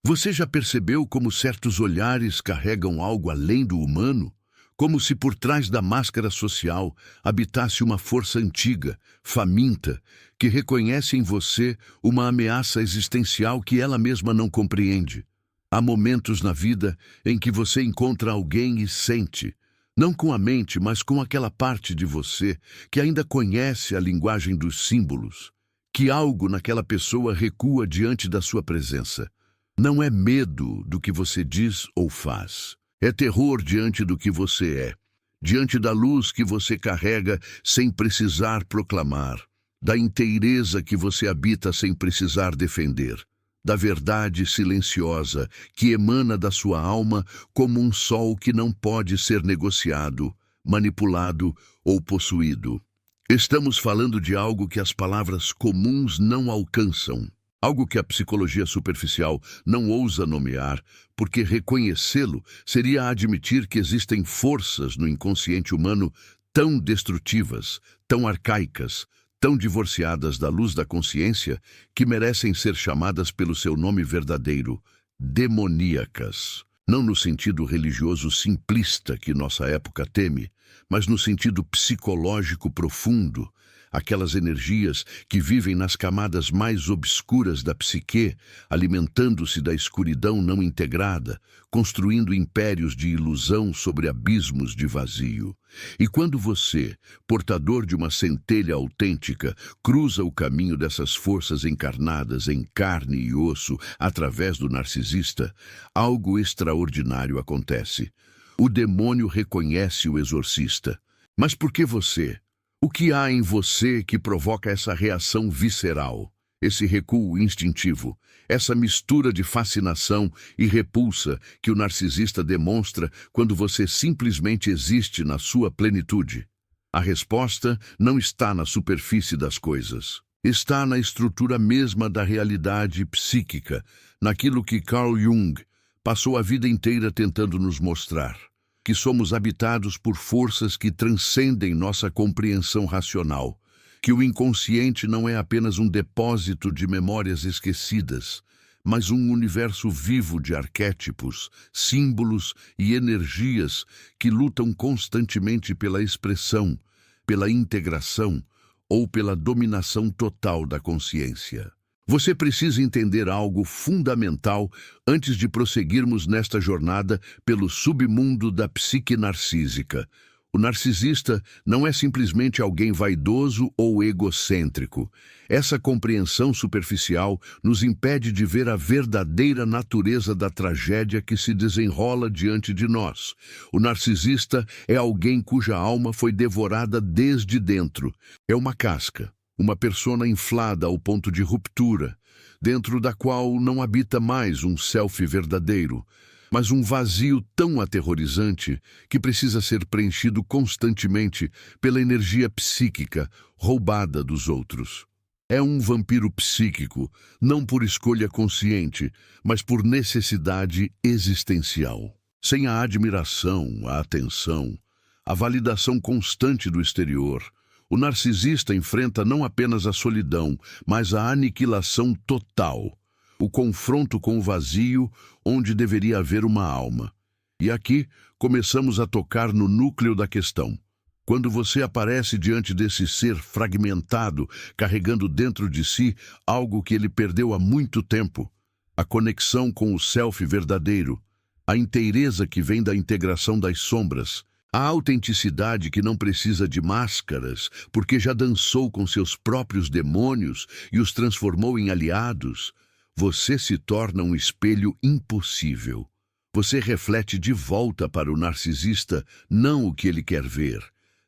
Você já percebeu como certos olhares carregam algo além do humano? Como se por trás da máscara social habitasse uma força antiga, faminta, que reconhece em você uma ameaça existencial que ela mesma não compreende. Há momentos na vida em que você encontra alguém e sente, não com a mente, mas com aquela parte de você que ainda conhece a linguagem dos símbolos, que algo naquela pessoa recua diante da sua presença. Não é medo do que você diz ou faz. É terror diante do que você é, diante da luz que você carrega sem precisar proclamar, da inteireza que você habita sem precisar defender, da verdade silenciosa que emana da sua alma como um sol que não pode ser negociado, manipulado ou possuído. Estamos falando de algo que as palavras comuns não alcançam. Algo que a psicologia superficial não ousa nomear, porque reconhecê-lo seria admitir que existem forças no inconsciente humano tão destrutivas, tão arcaicas, tão divorciadas da luz da consciência, que merecem ser chamadas pelo seu nome verdadeiro, demoníacas. Não no sentido religioso simplista que nossa época teme, mas no sentido psicológico profundo, aquelas energias que vivem nas camadas mais obscuras da psique, alimentando-se da escuridão não integrada, construindo impérios de ilusão sobre abismos de vazio. E quando você, portador de uma centelha autêntica, cruza o caminho dessas forças encarnadas em carne e osso através do narcisista, algo extraordinário acontece. O demônio reconhece o exorcista. Mas por que você? O que há em você que provoca essa reação visceral, esse recuo instintivo, essa mistura de fascinação e repulsa que o narcisista demonstra quando você simplesmente existe na sua plenitude? A resposta não está na superfície das coisas. Está na estrutura mesma da realidade psíquica, naquilo que Carl Jung passou a vida inteira tentando nos mostrar. Que somos habitados por forças que transcendem nossa compreensão racional, que o inconsciente não é apenas um depósito de memórias esquecidas, mas um universo vivo de arquétipos, símbolos e energias que lutam constantemente pela expressão, pela integração ou pela dominação total da consciência. Você precisa entender algo fundamental antes de prosseguirmos nesta jornada pelo submundo da psique narcísica. O narcisista não é simplesmente alguém vaidoso ou egocêntrico. Essa compreensão superficial nos impede de ver a verdadeira natureza da tragédia que se desenrola diante de nós. O narcisista é alguém cuja alma foi devorada desde dentro. É uma casca. Uma persona inflada ao ponto de ruptura, dentro da qual não habita mais um self verdadeiro, mas um vazio tão aterrorizante que precisa ser preenchido constantemente pela energia psíquica roubada dos outros. É um vampiro psíquico, não por escolha consciente, mas por necessidade existencial. Sem a admiração, a atenção, a validação constante do exterior, o narcisista enfrenta não apenas a solidão, mas a aniquilação total, o confronto com o vazio onde deveria haver uma alma. E aqui começamos a tocar no núcleo da questão. Quando você aparece diante desse ser fragmentado, carregando dentro de si algo que ele perdeu há muito tempo, a conexão com o self verdadeiro, a inteireza que vem da integração das sombras, a autenticidade que não precisa de máscaras, porque já dançou com seus próprios demônios e os transformou em aliados, você se torna um espelho impossível. Você reflete de volta para o narcisista não o que ele quer ver,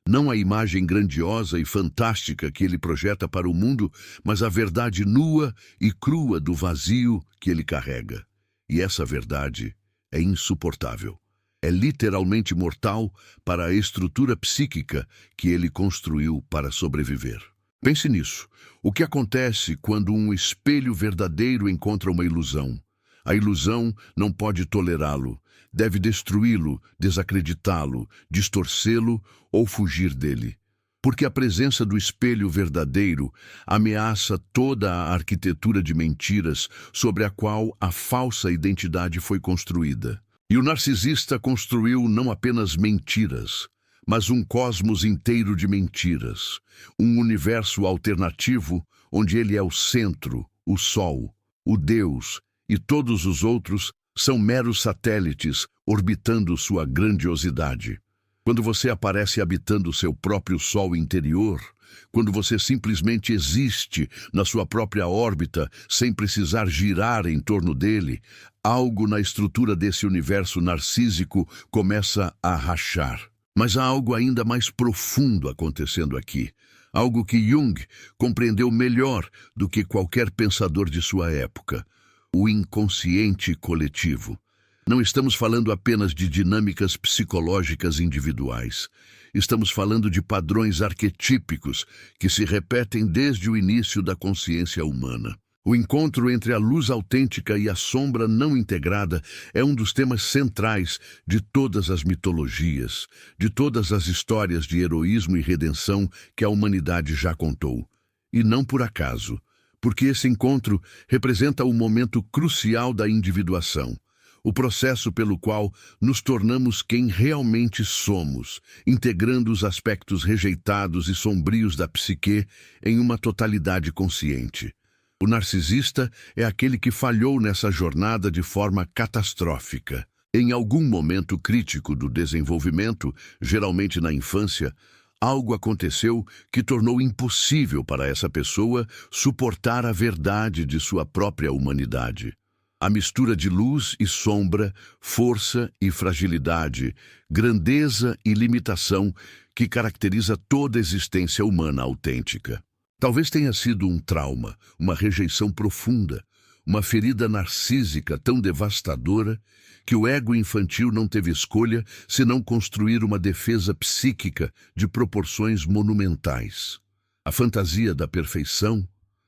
não a imagem grandiosa e fantástica que ele projeta para o mundo, mas a verdade nua e crua do vazio que ele carrega. E essa verdade é insuportável. É literalmente mortal para a estrutura psíquica que ele construiu para sobreviver. Pense nisso. O que acontece quando um espelho verdadeiro encontra uma ilusão? A ilusão não pode tolerá-lo, deve destruí-lo, desacreditá-lo, distorcê-lo ou fugir dele. Porque a presença do espelho verdadeiro ameaça toda a arquitetura de mentiras sobre a qual a falsa identidade foi construída. E o narcisista construiu não apenas mentiras, mas um cosmos inteiro de mentiras, um universo alternativo onde ele é o centro, o sol, o Deus, e todos os outros são meros satélites orbitando sua grandiosidade. Quando você aparece habitando seu próprio sol interior, quando você simplesmente existe na sua própria órbita sem precisar girar em torno dele, algo na estrutura desse universo narcísico começa a rachar. Mas há algo ainda mais profundo acontecendo aqui. Algo que Jung compreendeu melhor do que qualquer pensador de sua época. O inconsciente coletivo. Não estamos falando apenas de dinâmicas psicológicas individuais. Estamos falando de padrões arquetípicos que se repetem desde o início da consciência humana. O encontro entre a luz autêntica e a sombra não integrada é um dos temas centrais de todas as mitologias, de todas as histórias de heroísmo e redenção que a humanidade já contou. E não por acaso, porque esse encontro representa o momento crucial da individuação. O processo pelo qual nos tornamos quem realmente somos, integrando os aspectos rejeitados e sombrios da psique em uma totalidade consciente. O narcisista é aquele que falhou nessa jornada de forma catastrófica. Em algum momento crítico do desenvolvimento, geralmente na infância, algo aconteceu que tornou impossível para essa pessoa suportar a verdade de sua própria humanidade. A mistura de luz e sombra, força e fragilidade, grandeza e limitação que caracteriza toda a existência humana autêntica. Talvez tenha sido um trauma, uma rejeição profunda, uma ferida narcísica tão devastadora que o ego infantil não teve escolha senão construir uma defesa psíquica de proporções monumentais. A fantasia da perfeição,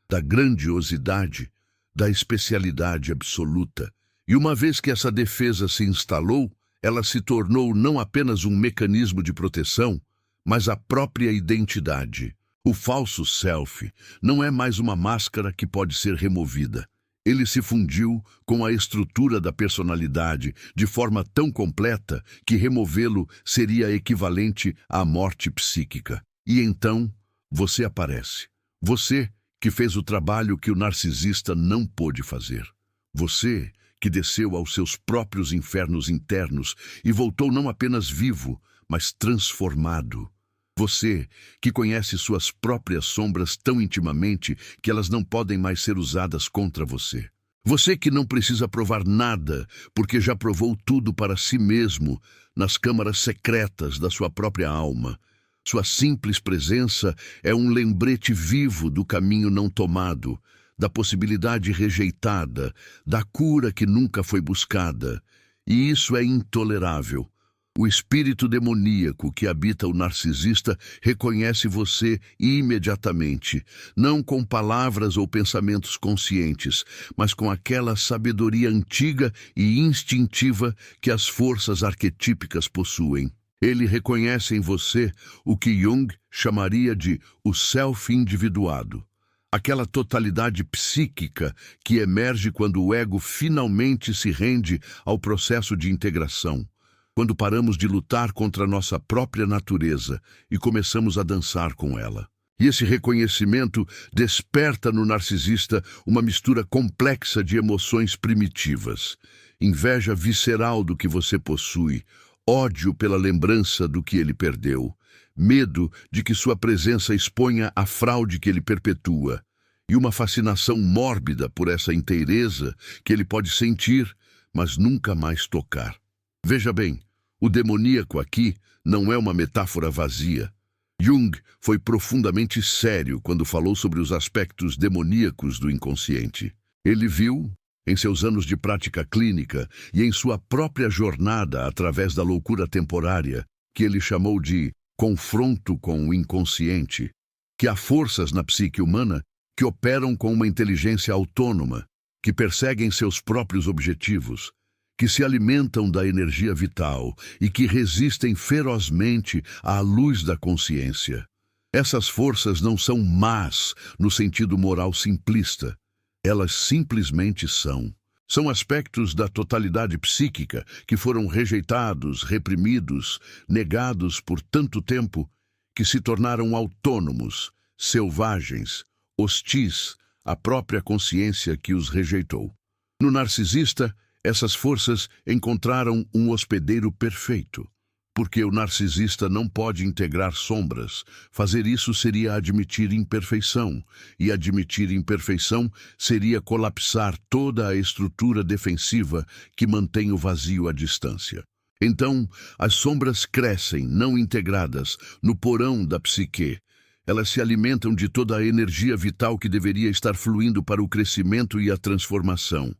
da grandiosidade, da especialidade absoluta. E uma vez que essa defesa se instalou, ela se tornou não apenas um mecanismo de proteção, mas a própria identidade. O falso self não é mais uma máscara que pode ser removida. Ele se fundiu com a estrutura da personalidade de forma tão completa que removê-lo seria equivalente à morte psíquica. E então, você aparece. Você que fez o trabalho que o narcisista não pôde fazer. Você que desceu aos seus próprios infernos internos e voltou não apenas vivo, mas transformado. Você que conhece suas próprias sombras tão intimamente que elas não podem mais ser usadas contra você. Você que não precisa provar nada, porque já provou tudo para si mesmo nas câmaras secretas da sua própria alma. Sua simples presença é um lembrete vivo do caminho não tomado, da possibilidade rejeitada, da cura que nunca foi buscada. E isso é intolerável. O espírito demoníaco que habita o narcisista reconhece você imediatamente, não com palavras ou pensamentos conscientes, mas com aquela sabedoria antiga e instintiva que as forças arquetípicas possuem. Ele reconhece em você o que Jung chamaria de o self-individuado, aquela totalidade psíquica que emerge quando o ego finalmente se rende ao processo de integração, quando paramos de lutar contra nossa própria natureza e começamos a dançar com ela. E esse reconhecimento desperta no narcisista uma mistura complexa de emoções primitivas, inveja visceral do que você possui, ódio pela lembrança do que ele perdeu, medo de que sua presença exponha a fraude que ele perpetua, e uma fascinação mórbida por essa inteireza que ele pode sentir, mas nunca mais tocar. Veja bem, o demoníaco aqui não é uma metáfora vazia. Jung foi profundamente sério quando falou sobre os aspectos demoníacos do inconsciente. Ele viu, em seus anos de prática clínica e em sua própria jornada através da loucura temporária, que ele chamou de confronto com o inconsciente, que há forças na psique humana que operam com uma inteligência autônoma, que perseguem seus próprios objetivos, que se alimentam da energia vital e que resistem ferozmente à luz da consciência. Essas forças não são más no sentido moral simplista. Elas simplesmente são. São aspectos da totalidade psíquica que foram rejeitados, reprimidos, negados por tanto tempo que se tornaram autônomos, selvagens, hostis à própria consciência que os rejeitou. No narcisista, essas forças encontraram um hospedeiro perfeito. Porque o narcisista não pode integrar sombras. Fazer isso seria admitir imperfeição, e admitir imperfeição seria colapsar toda a estrutura defensiva que mantém o vazio à distância. Então, as sombras crescem, não integradas, no porão da psique. Elas se alimentam de toda a energia vital que deveria estar fluindo para o crescimento e a transformação.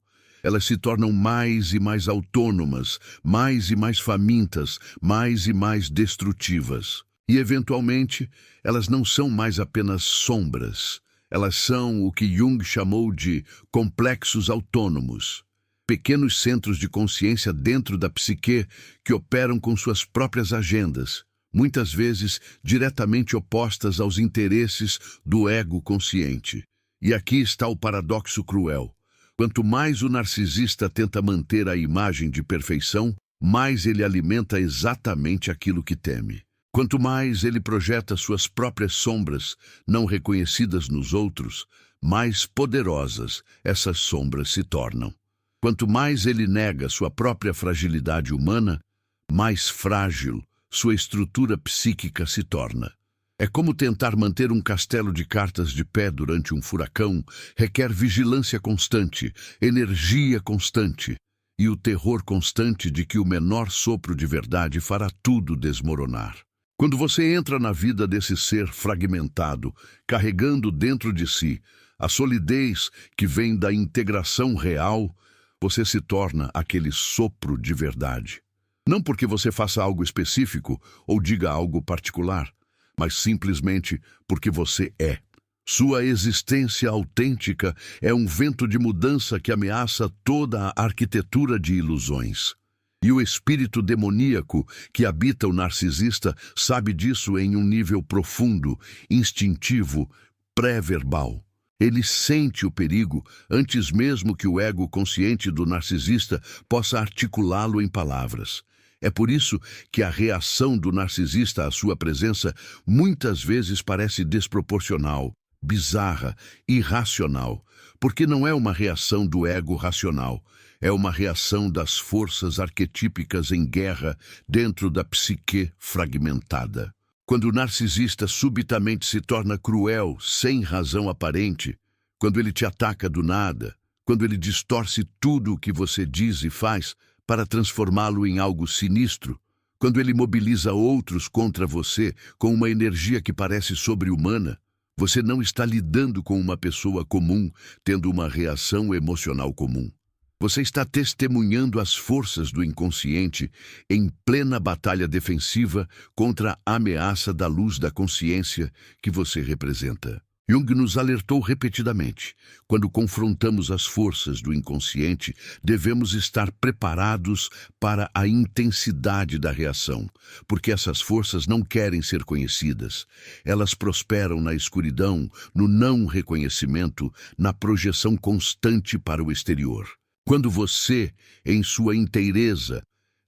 Elas se tornam mais e mais autônomas, mais e mais famintas, mais e mais destrutivas. E, eventualmente, elas não são mais apenas sombras. Elas são o que Jung chamou de complexos autônomos. Pequenos centros de consciência dentro da psique que operam com suas próprias agendas, muitas vezes diretamente opostas aos interesses do ego consciente. E aqui está o paradoxo cruel. Quanto mais o narcisista tenta manter a imagem de perfeição, mais ele alimenta exatamente aquilo que teme. Quanto mais ele projeta suas próprias sombras, não reconhecidas nos outros, mais poderosas essas sombras se tornam. Quanto mais ele nega sua própria fragilidade humana, mais frágil sua estrutura psíquica se torna. É como tentar manter um castelo de cartas de pé durante um furacão, requer vigilância constante, energia constante e o terror constante de que o menor sopro de verdade fará tudo desmoronar. Quando você entra na vida desse ser fragmentado, carregando dentro de si a solidez que vem da integração real, você se torna aquele sopro de verdade. Não porque você faça algo específico ou diga algo particular, mas simplesmente porque você é. Sua existência autêntica é um vento de mudança que ameaça toda a arquitetura de ilusões. E o espírito demoníaco que habita o narcisista sabe disso em um nível profundo, instintivo, pré-verbal. Ele sente o perigo antes mesmo que o ego consciente do narcisista possa articulá-lo em palavras. É por isso que a reação do narcisista à sua presença muitas vezes parece desproporcional, bizarra, irracional, porque não é uma reação do ego racional, é uma reação das forças arquetípicas em guerra dentro da psique fragmentada. Quando o narcisista subitamente se torna cruel, sem razão aparente, quando ele te ataca do nada, quando ele distorce tudo o que você diz e faz, para transformá-lo em algo sinistro, quando ele mobiliza outros contra você com uma energia que parece sobre-humana, você não está lidando com uma pessoa comum, tendo uma reação emocional comum. Você está testemunhando as forças do inconsciente em plena batalha defensiva contra a ameaça da luz da consciência que você representa. Jung nos alertou repetidamente. Quando confrontamos as forças do inconsciente, devemos estar preparados para a intensidade da reação, porque essas forças não querem ser conhecidas. Elas prosperam na escuridão, no não reconhecimento, na projeção constante para o exterior. Quando você, em sua inteireza,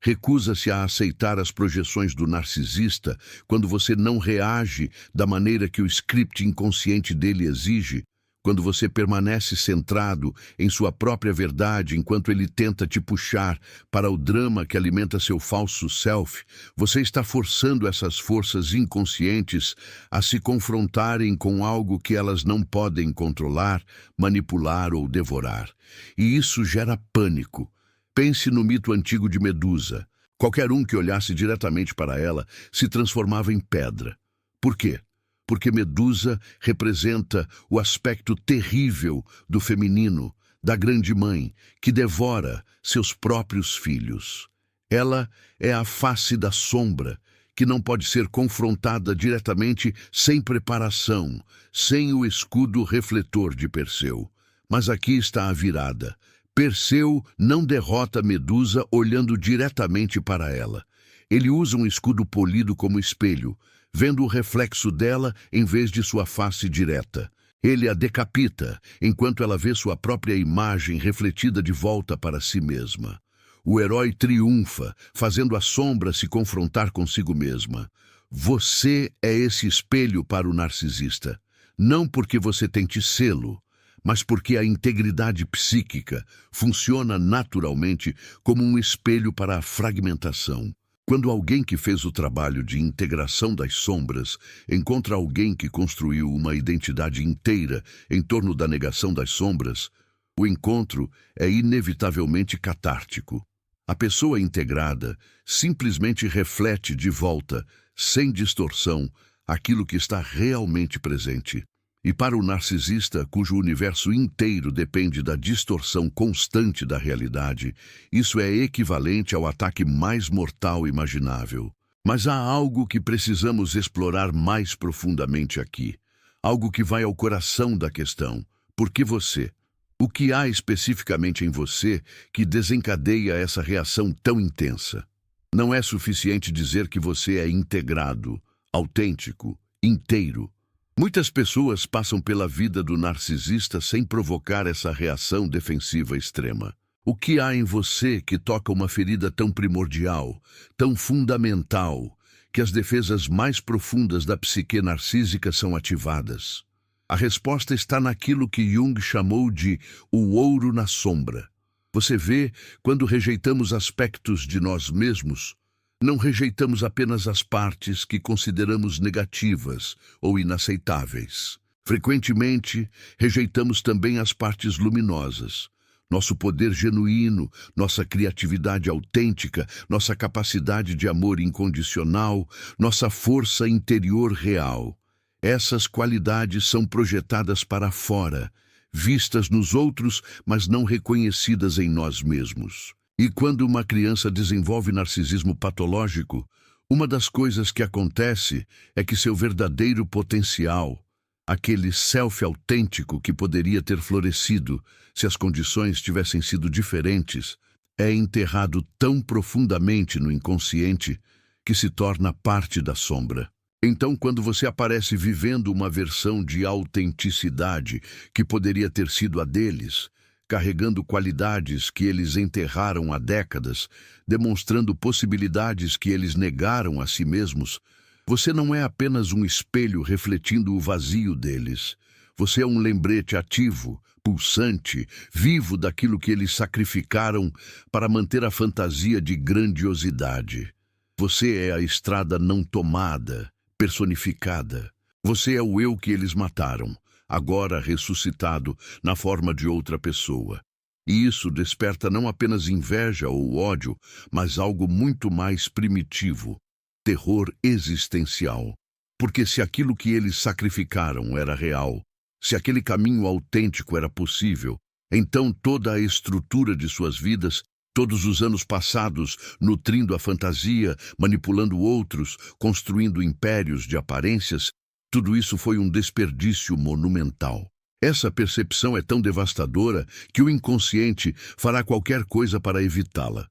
recusa-se a aceitar as projeções do narcisista, quando você não reage da maneira que o script inconsciente dele exige, quando você permanece centrado em sua própria verdade enquanto ele tenta te puxar para o drama que alimenta seu falso self, você está forçando essas forças inconscientes a se confrontarem com algo que elas não podem controlar, manipular ou devorar. E isso gera pânico. Pense no mito antigo de Medusa. Qualquer um que olhasse diretamente para ela se transformava em pedra. Por quê? Porque Medusa representa o aspecto terrível do feminino, da grande mãe, que devora seus próprios filhos. Ela é a face da sombra, que não pode ser confrontada diretamente sem preparação, sem o escudo refletor de Perseu. Mas aqui está a virada. Perseu não derrota Medusa olhando diretamente para ela. Ele usa um escudo polido como espelho, vendo o reflexo dela em vez de sua face direta. Ele a decapita, enquanto ela vê sua própria imagem refletida de volta para si mesma. O herói triunfa, fazendo a sombra se confrontar consigo mesma. Você é esse espelho para o narcisista, não porque você tente sê-lo, mas porque a integridade psíquica funciona naturalmente como um espelho para a fragmentação. Quando alguém que fez o trabalho de integração das sombras encontra alguém que construiu uma identidade inteira em torno da negação das sombras, o encontro é inevitavelmente catártico. A pessoa integrada simplesmente reflete de volta, sem distorção, aquilo que está realmente presente. E para o narcisista, cujo universo inteiro depende da distorção constante da realidade, isso é equivalente ao ataque mais mortal imaginável. Mas há algo que precisamos explorar mais profundamente aqui. Algo que vai ao coração da questão. Por que você? O que há especificamente em você que desencadeia essa reação tão intensa? Não é suficiente dizer que você é integrado, autêntico, inteiro. Muitas pessoas passam pela vida do narcisista sem provocar essa reação defensiva extrema. O que há em você que toca uma ferida tão primordial, tão fundamental, que as defesas mais profundas da psique narcísica são ativadas? A resposta está naquilo que Jung chamou de o ouro na sombra. Você vê, quando rejeitamos aspectos de nós mesmos, não rejeitamos apenas as partes que consideramos negativas ou inaceitáveis. Frequentemente, rejeitamos também as partes luminosas. Nosso poder genuíno, nossa criatividade autêntica, nossa capacidade de amor incondicional, nossa força interior real. Essas qualidades são projetadas para fora, vistas nos outros, mas não reconhecidas em nós mesmos. E quando uma criança desenvolve narcisismo patológico, uma das coisas que acontece é que seu verdadeiro potencial, aquele self autêntico que poderia ter florescido se as condições tivessem sido diferentes, é enterrado tão profundamente no inconsciente que se torna parte da sombra. Então, quando você aparece vivendo uma versão de autenticidade que poderia ter sido a deles, carregando qualidades que eles enterraram há décadas, demonstrando possibilidades que eles negaram a si mesmos, você não é apenas um espelho refletindo o vazio deles. Você é um lembrete ativo, pulsante, vivo daquilo que eles sacrificaram para manter a fantasia de grandiosidade. Você é a estrada não tomada, personificada. Você é o eu que eles mataram, agora ressuscitado na forma de outra pessoa. E isso desperta não apenas inveja ou ódio, mas algo muito mais primitivo, terror existencial. Porque se aquilo que eles sacrificaram era real, se aquele caminho autêntico era possível, então toda a estrutura de suas vidas, todos os anos passados nutrindo a fantasia, manipulando outros, construindo impérios de aparências, tudo isso foi um desperdício monumental. Essa percepção é tão devastadora que o inconsciente fará qualquer coisa para evitá-la.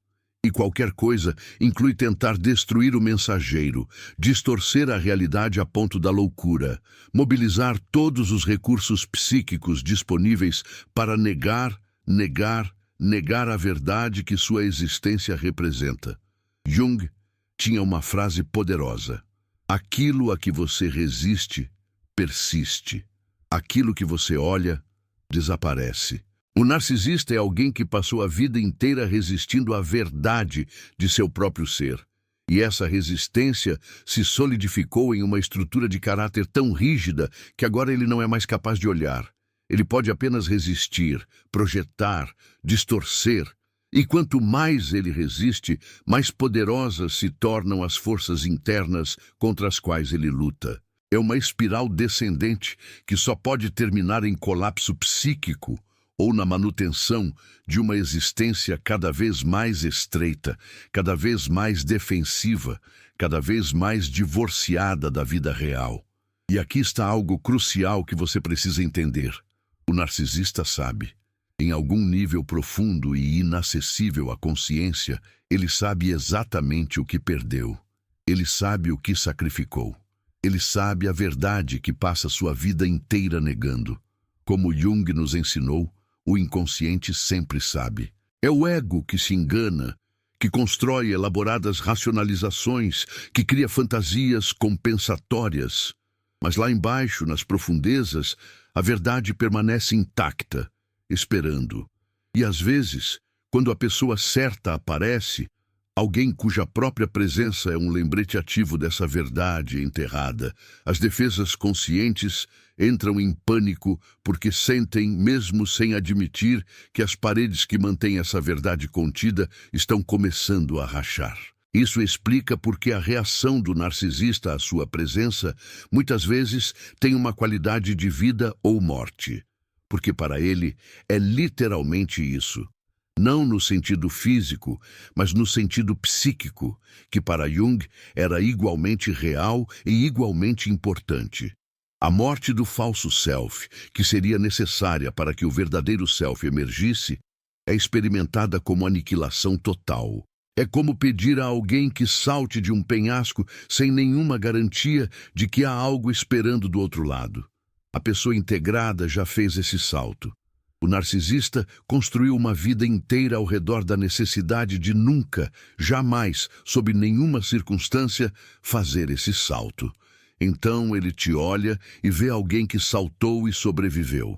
E qualquer coisa inclui tentar destruir o mensageiro, distorcer a realidade a ponto da loucura, mobilizar todos os recursos psíquicos disponíveis para negar a verdade que sua existência representa. Jung tinha uma frase poderosa: aquilo a que você resiste, persiste. Aquilo que você olha, desaparece. O narcisista é alguém que passou a vida inteira resistindo à verdade de seu próprio ser. E essa resistência se solidificou em uma estrutura de caráter tão rígida que agora ele não é mais capaz de olhar. Ele pode apenas resistir, projetar, distorcer. E quanto mais ele resiste, mais poderosas se tornam as forças internas contra as quais ele luta. É uma espiral descendente que só pode terminar em colapso psíquico ou na manutenção de uma existência cada vez mais estreita, cada vez mais defensiva, cada vez mais divorciada da vida real. E aqui está algo crucial que você precisa entender. O narcisista sabe. Em algum nível profundo e inacessível à consciência, ele sabe exatamente o que perdeu. Ele sabe o que sacrificou. Ele sabe a verdade que passa sua vida inteira negando. Como Jung nos ensinou, o inconsciente sempre sabe. É o ego que se engana, que constrói elaboradas racionalizações, que cria fantasias compensatórias. Mas lá embaixo, nas profundezas, a verdade permanece intacta, esperando. E às vezes, quando a pessoa certa aparece, alguém cuja própria presença é um lembrete ativo dessa verdade enterrada, as defesas conscientes entram em pânico porque sentem, mesmo sem admitir, que as paredes que mantêm essa verdade contida estão começando a rachar. Isso explica por que a reação do narcisista à sua presença muitas vezes tem uma qualidade de vida ou morte. Porque para ele é literalmente isso. Não no sentido físico, mas no sentido psíquico, que para Jung era igualmente real e igualmente importante. A morte do falso self, que seria necessária para que o verdadeiro self emergisse, é experimentada como aniquilação total. É como pedir a alguém que salte de um penhasco sem nenhuma garantia de que há algo esperando do outro lado. A pessoa integrada já fez esse salto. O narcisista construiu uma vida inteira ao redor da necessidade de nunca, jamais, sob nenhuma circunstância, fazer esse salto. Então ele te olha e vê alguém que saltou e sobreviveu.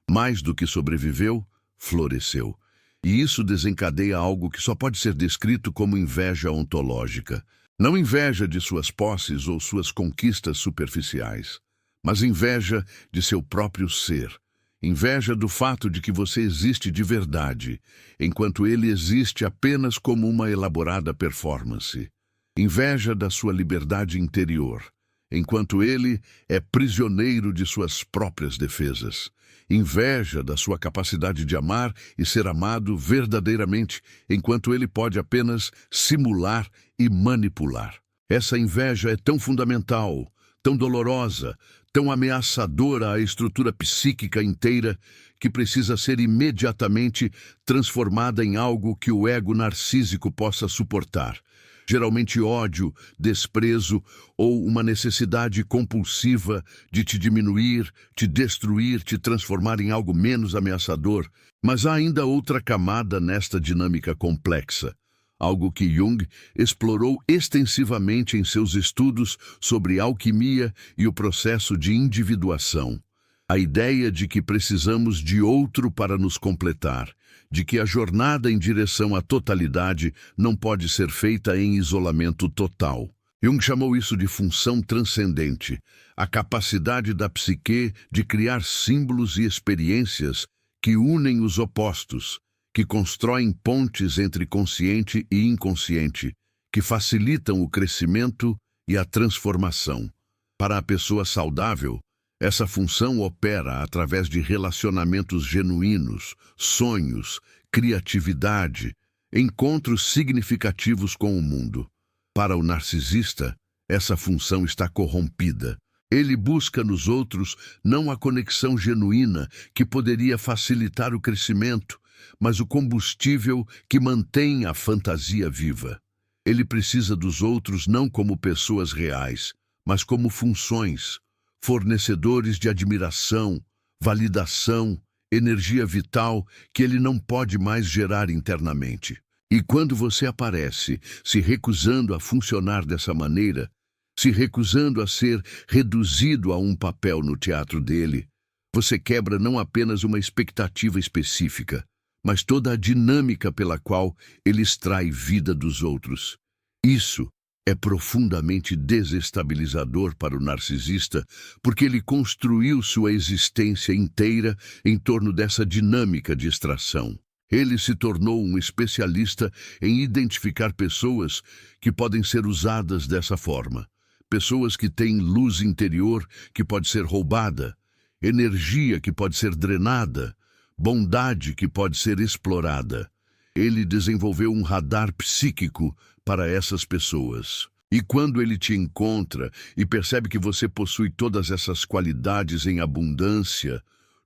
Mais do que sobreviveu, floresceu. E isso desencadeia algo que só pode ser descrito como inveja ontológica. Não inveja de suas posses ou suas conquistas superficiais, mas inveja de seu próprio ser. Inveja do fato de que você existe de verdade, enquanto ele existe apenas como uma elaborada performance. Inveja da sua liberdade interior, enquanto ele é prisioneiro de suas próprias defesas. Inveja da sua capacidade de amar e ser amado verdadeiramente, enquanto ele pode apenas simular e manipular. Essa inveja é tão fundamental, tão dolorosa, tão ameaçadora à estrutura psíquica inteira, que precisa ser imediatamente transformada em algo que o ego narcísico possa suportar. Geralmente ódio, desprezo ou uma necessidade compulsiva de te diminuir, te destruir, te transformar em algo menos ameaçador. Mas há ainda outra camada nesta dinâmica complexa, algo que Jung explorou extensivamente em seus estudos sobre alquimia e o processo de individuação. A ideia de que precisamos de outro para nos completar, de que a jornada em direção à totalidade não pode ser feita em isolamento total. Jung chamou isso de função transcendente, a capacidade da psique de criar símbolos e experiências que unem os opostos, que constroem pontes entre consciente e inconsciente, que facilitam o crescimento e a transformação. Para a pessoa saudável, essa função opera através de relacionamentos genuínos, sonhos, criatividade, encontros significativos com o mundo. Para o narcisista, essa função está corrompida. Ele busca nos outros não a conexão genuína que poderia facilitar o crescimento, mas o combustível que mantém a fantasia viva. Ele precisa dos outros não como pessoas reais, mas como funções, fornecedores de admiração, validação, energia vital que ele não pode mais gerar internamente. E quando você aparece, se recusando a funcionar dessa maneira, se recusando a ser reduzido a um papel no teatro dele, você quebra não apenas uma expectativa específica, mas toda a dinâmica pela qual ele extrai vida dos outros. Isso é profundamente desestabilizador para o narcisista, porque ele construiu sua existência inteira em torno dessa dinâmica de extração. Ele se tornou um especialista em identificar pessoas que podem ser usadas dessa forma. Pessoas que têm luz interior que pode ser roubada, energia que pode ser drenada, bondade que pode ser explorada. Ele desenvolveu um radar psíquico para essas pessoas. E quando ele te encontra e percebe que você possui todas essas qualidades em abundância,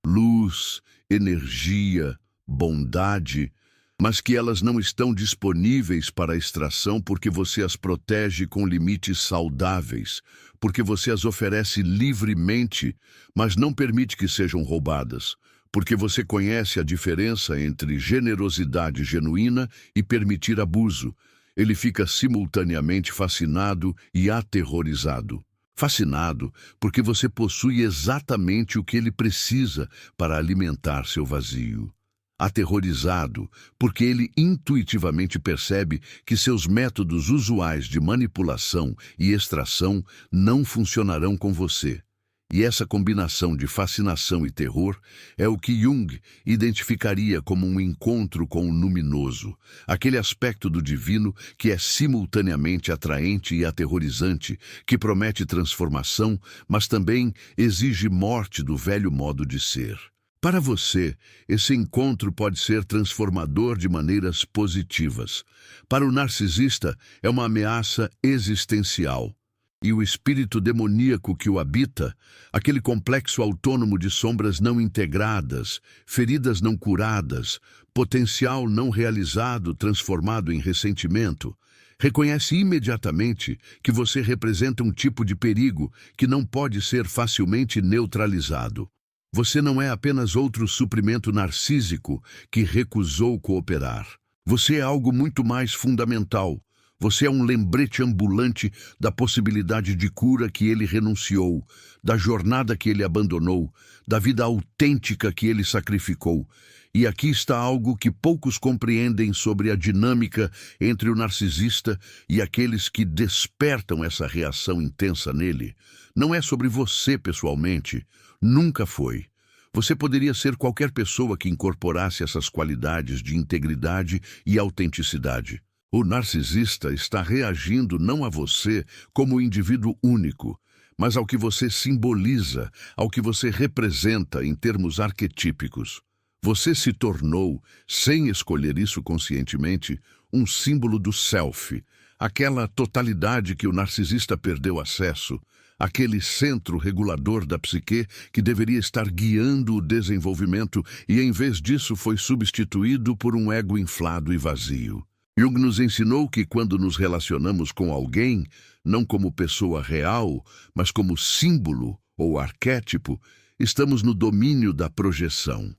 luz, energia, bondade, mas que elas não estão disponíveis para extração porque você as protege com limites saudáveis, porque você as oferece livremente, mas não permite que sejam roubadas, porque você conhece a diferença entre generosidade genuína e permitir abuso. Ele fica simultaneamente fascinado e aterrorizado. Fascinado porque você possui exatamente o que ele precisa para alimentar seu vazio. Aterrorizado porque ele intuitivamente percebe que seus métodos usuais de manipulação e extração não funcionarão com você. E essa combinação de fascinação e terror é o que Jung identificaria como um encontro com o luminoso, aquele aspecto do divino que é simultaneamente atraente e aterrorizante, que promete transformação, mas também exige morte do velho modo de ser. Para você, esse encontro pode ser transformador de maneiras positivas. Para o narcisista, é uma ameaça existencial. E o espírito demoníaco que o habita, aquele complexo autônomo de sombras não integradas, feridas não curadas, potencial não realizado transformado em ressentimento, reconhece imediatamente que você representa um tipo de perigo que não pode ser facilmente neutralizado. Você não é apenas outro suprimento narcísico que recusou cooperar. Você é algo muito mais fundamental. Você é um lembrete ambulante da possibilidade de cura que ele renunciou, da jornada que ele abandonou, da vida autêntica que ele sacrificou. E aqui está algo que poucos compreendem sobre a dinâmica entre o narcisista e aqueles que despertam essa reação intensa nele. Não é sobre você pessoalmente, nunca foi. Você poderia ser qualquer pessoa que incorporasse essas qualidades de integridade e autenticidade. O narcisista está reagindo não a você como indivíduo único, mas ao que você simboliza, ao que você representa em termos arquetípicos. Você se tornou, sem escolher isso conscientemente, um símbolo do self, aquela totalidade que o narcisista perdeu acesso, aquele centro regulador da psique que deveria estar guiando o desenvolvimento e, em vez disso, foi substituído por um ego inflado e vazio. Jung nos ensinou que quando nos relacionamos com alguém, não como pessoa real, mas como símbolo ou arquétipo, estamos no domínio da projeção.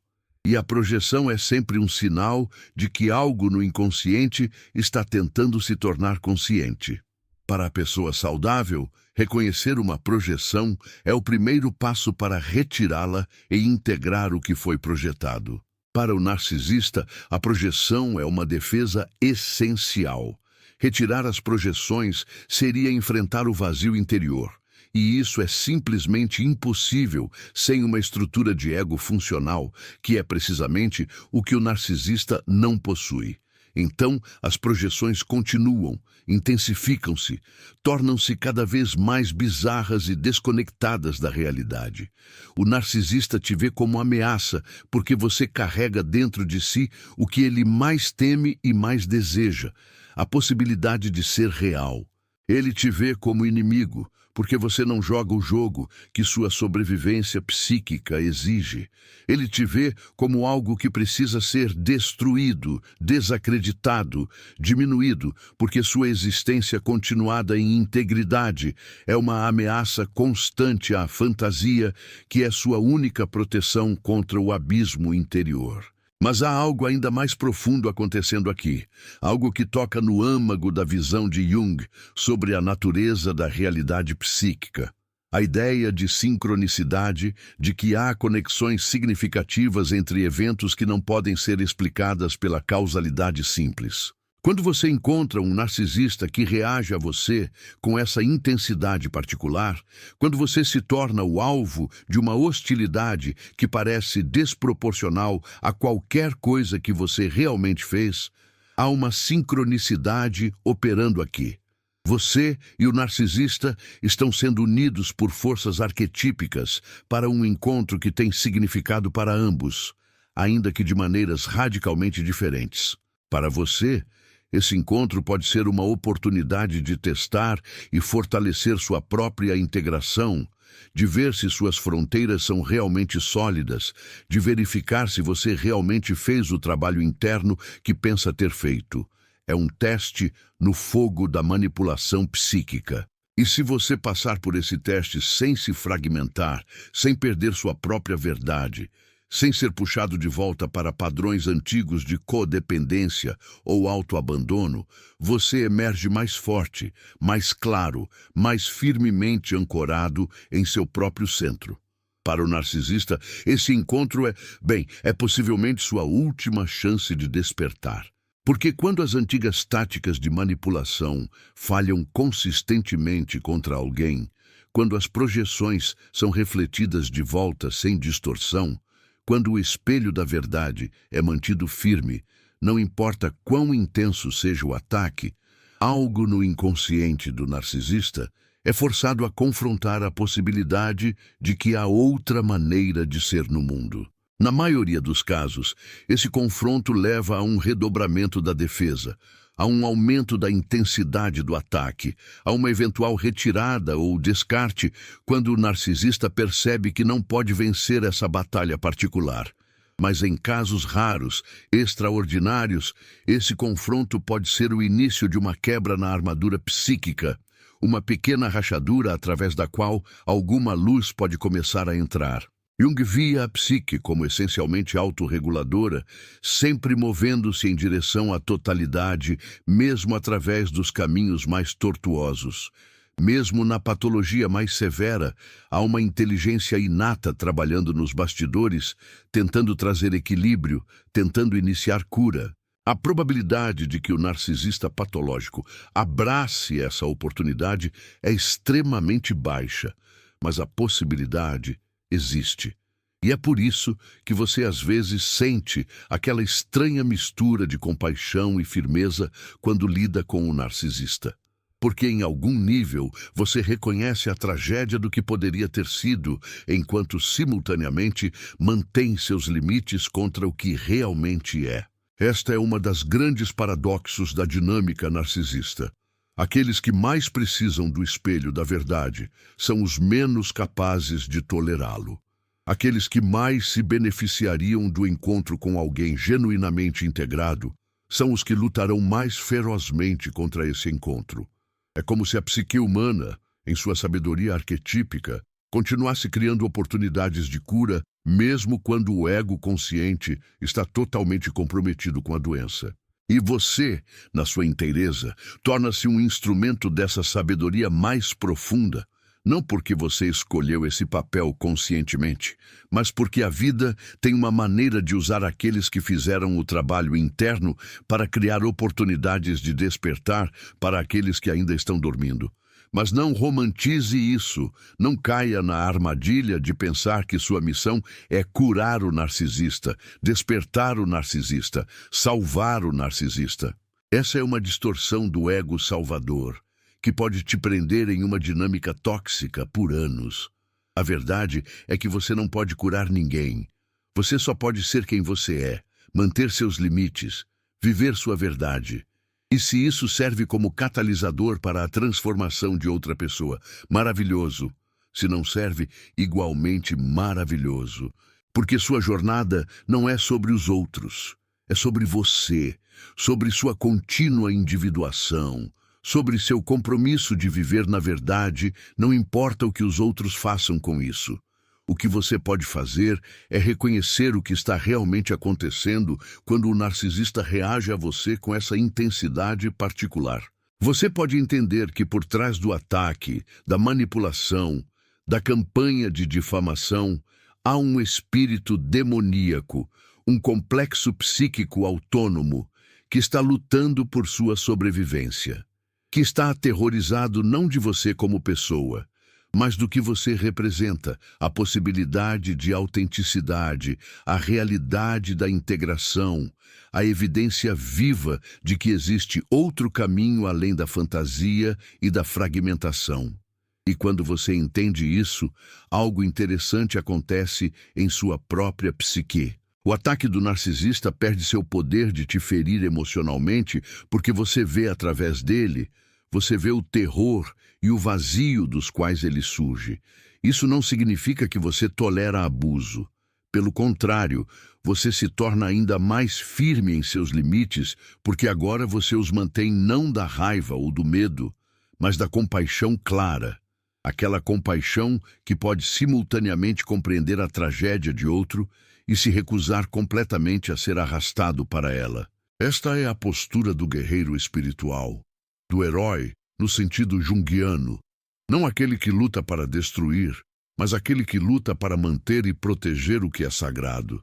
E a projeção é sempre um sinal de que algo no inconsciente está tentando se tornar consciente. Para a pessoa saudável, reconhecer uma projeção é o primeiro passo para retirá-la e integrar o que foi projetado. Para o narcisista, a projeção é uma defesa essencial. Retirar as projeções seria enfrentar o vazio interior. E isso é simplesmente impossível sem uma estrutura de ego funcional, que é precisamente o que o narcisista não possui. Então, as projeções continuam, intensificam-se, tornam-se cada vez mais bizarras e desconectadas da realidade. O narcisista te vê como ameaça, porque você carrega dentro de si o que ele mais teme e mais deseja, a possibilidade de ser real. Ele te vê como inimigo, porque você não joga o jogo que sua sobrevivência psíquica exige. Ele te vê como algo que precisa ser destruído, desacreditado, diminuído, porque sua existência continuada em integridade é uma ameaça constante à fantasia, que é sua única proteção contra o abismo interior. Mas há algo ainda mais profundo acontecendo aqui, algo que toca no âmago da visão de Jung sobre a natureza da realidade psíquica. A ideia de sincronicidade, de que há conexões significativas entre eventos que não podem ser explicadas pela causalidade simples. Quando você encontra um narcisista que reage a você com essa intensidade particular, quando você se torna o alvo de uma hostilidade que parece desproporcional a qualquer coisa que você realmente fez, há uma sincronicidade operando aqui. Você e o narcisista estão sendo unidos por forças arquetípicas para um encontro que tem significado para ambos, ainda que de maneiras radicalmente diferentes. Para você, esse encontro pode ser uma oportunidade de testar e fortalecer sua própria integração, de ver se suas fronteiras são realmente sólidas, de verificar se você realmente fez o trabalho interno que pensa ter feito. É um teste no fogo da manipulação psíquica. E se você passar por esse teste sem se fragmentar, sem perder sua própria verdade, sem ser puxado de volta para padrões antigos de codependência ou autoabandono, você emerge mais forte, mais claro, mais firmemente ancorado em seu próprio centro. Para o narcisista, esse encontro é possivelmente sua última chance de despertar. Porque quando as antigas táticas de manipulação falham consistentemente contra alguém, quando as projeções são refletidas de volta sem distorção, quando o espelho da verdade é mantido firme, não importa quão intenso seja o ataque, algo no inconsciente do narcisista é forçado a confrontar a possibilidade de que há outra maneira de ser no mundo. Na maioria dos casos, esse confronto leva a um redobramento da defesa, a um aumento da intensidade do ataque, a uma eventual retirada ou descarte quando o narcisista percebe que não pode vencer essa batalha particular. Mas em casos raros, extraordinários, esse confronto pode ser o início de uma quebra na armadura psíquica, uma pequena rachadura através da qual alguma luz pode começar a entrar. Jung via a psique como essencialmente autorreguladora, sempre movendo-se em direção à totalidade, mesmo através dos caminhos mais tortuosos. Mesmo na patologia mais severa, há uma inteligência inata trabalhando nos bastidores, tentando trazer equilíbrio, tentando iniciar cura. A probabilidade de que o narcisista patológico abrace essa oportunidade é extremamente baixa, mas a possibilidade existe. E é por isso que você às vezes sente aquela estranha mistura de compaixão e firmeza quando lida com o narcisista. Porque em algum nível você reconhece a tragédia do que poderia ter sido, enquanto simultaneamente mantém seus limites contra o que realmente é. Esta é uma das grandes paradoxos da dinâmica narcisista. Aqueles que mais precisam do espelho da verdade são os menos capazes de tolerá-lo. Aqueles que mais se beneficiariam do encontro com alguém genuinamente integrado são os que lutarão mais ferozmente contra esse encontro. É como se a psique humana, em sua sabedoria arquetípica, continuasse criando oportunidades de cura, mesmo quando o ego consciente está totalmente comprometido com a doença. E você, na sua inteireza, torna-se um instrumento dessa sabedoria mais profunda, não porque você escolheu esse papel conscientemente, mas porque a vida tem uma maneira de usar aqueles que fizeram o trabalho interno para criar oportunidades de despertar para aqueles que ainda estão dormindo. Mas não romantize isso, não caia na armadilha de pensar que sua missão é curar o narcisista, despertar o narcisista, salvar o narcisista. Essa é uma distorção do ego salvador, que pode te prender em uma dinâmica tóxica por anos. A verdade é que você não pode curar ninguém. Você só pode ser quem você é, manter seus limites, viver sua verdade. E se isso serve como catalisador para a transformação de outra pessoa, maravilhoso. Se não serve, igualmente maravilhoso. Porque sua jornada não é sobre os outros, é sobre você, sobre sua contínua individuação, sobre seu compromisso de viver na verdade, não importa o que os outros façam com isso. O que você pode fazer é reconhecer o que está realmente acontecendo quando o narcisista reage a você com essa intensidade particular. Você pode entender que por trás do ataque, da manipulação, da campanha de difamação, há um espírito demoníaco, um complexo psíquico autônomo que está lutando por sua sobrevivência, que está aterrorizado não de você como pessoa, mas do que você representa, a possibilidade de autenticidade, a realidade da integração, a evidência viva de que existe outro caminho além da fantasia e da fragmentação. E quando você entende isso, algo interessante acontece em sua própria psique. O ataque do narcisista perde seu poder de te ferir emocionalmente porque você vê através dele. Você vê o terror e o vazio dos quais ele surge. Isso não significa que você tolera abuso. Pelo contrário, você se torna ainda mais firme em seus limites, porque agora você os mantém não da raiva ou do medo, mas da compaixão clara. Aquela compaixão que pode simultaneamente compreender a tragédia de outro e se recusar completamente a ser arrastado para ela. Esta é a postura do guerreiro espiritual, do herói no sentido junguiano, não aquele que luta para destruir, mas aquele que luta para manter e proteger o que é sagrado.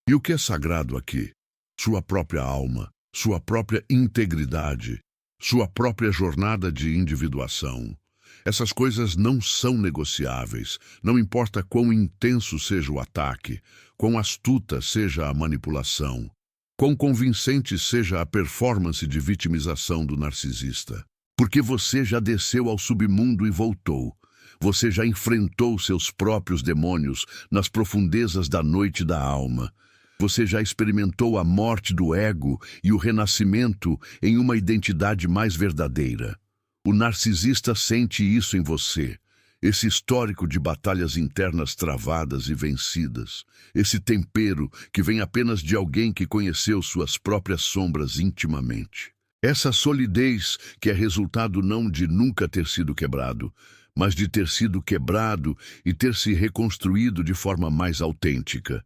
E o que é sagrado aqui? Sua própria alma, sua própria integridade, sua própria jornada de individuação. Essas coisas não são negociáveis, não importa quão intenso seja o ataque, quão astuta seja a manipulação, quão convincente seja a performance de vitimização do narcisista. Porque você já desceu ao submundo e voltou. Você já enfrentou seus próprios demônios nas profundezas da noite da alma. Você já experimentou a morte do ego e o renascimento em uma identidade mais verdadeira. O narcisista sente isso em você, esse histórico de batalhas internas travadas e vencidas, esse tempero que vem apenas de alguém que conheceu suas próprias sombras intimamente. Essa solidez que é resultado não de nunca ter sido quebrado, mas de ter sido quebrado e ter se reconstruído de forma mais autêntica.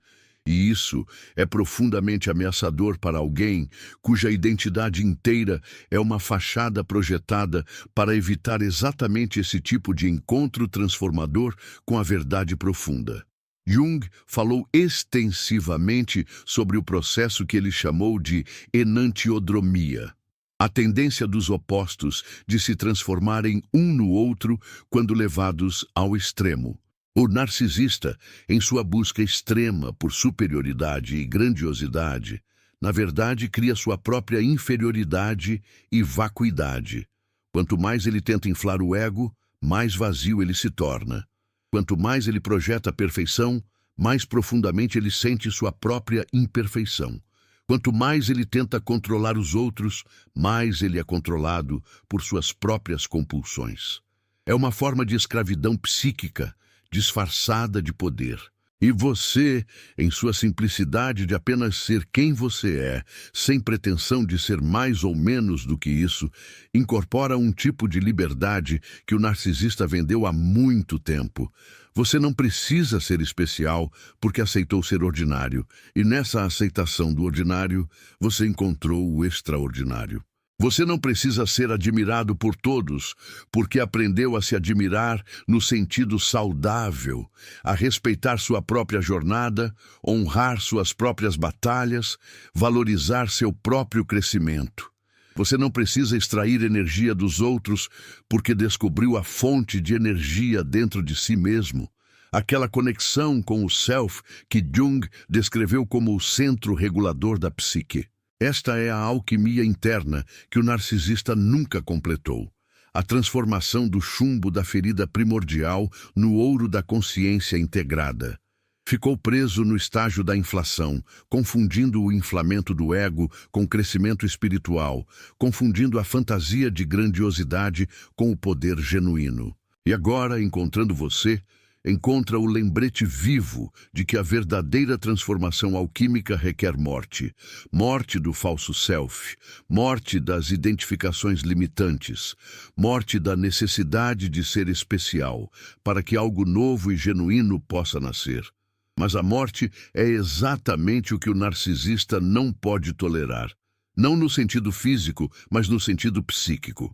E isso é profundamente ameaçador para alguém cuja identidade inteira é uma fachada projetada para evitar exatamente esse tipo de encontro transformador com a verdade profunda. Jung falou extensivamente sobre o processo que ele chamou de enantiodromia. A tendência dos opostos de se transformarem um no outro quando levados ao extremo. O narcisista, em sua busca extrema por superioridade e grandiosidade, na verdade cria sua própria inferioridade e vacuidade. Quanto mais ele tenta inflar o ego, mais vazio ele se torna. Quanto mais ele projeta a perfeição, mais profundamente ele sente sua própria imperfeição. Quanto mais ele tenta controlar os outros, mais ele é controlado por suas próprias compulsões. É uma forma de escravidão psíquica, disfarçada de poder. E você, em sua simplicidade de apenas ser quem você é, sem pretensão de ser mais ou menos do que isso, incorpora um tipo de liberdade que o narcisista vendeu há muito tempo. Você não precisa ser especial porque aceitou ser ordinário, e nessa aceitação do ordinário, você encontrou o extraordinário. Você não precisa ser admirado por todos, porque aprendeu a se admirar no sentido saudável, a respeitar sua própria jornada, honrar suas próprias batalhas, valorizar seu próprio crescimento. Você não precisa extrair energia dos outros, porque descobriu a fonte de energia dentro de si mesmo. Aquela conexão com o self que Jung descreveu como o centro regulador da psique. Esta é a alquimia interna que o narcisista nunca completou. A transformação do chumbo da ferida primordial no ouro da consciência integrada. Ficou preso no estágio da inflação, confundindo o inflamento do ego com o crescimento espiritual, confundindo a fantasia de grandiosidade com o poder genuíno. E agora, encontrando você, encontra o lembrete vivo de que a verdadeira transformação alquímica requer morte. Morte do falso self, morte das identificações limitantes, morte da necessidade de ser especial, para que algo novo e genuíno possa nascer. Mas a morte é exatamente o que o narcisista não pode tolerar. Não no sentido físico, mas no sentido psíquico.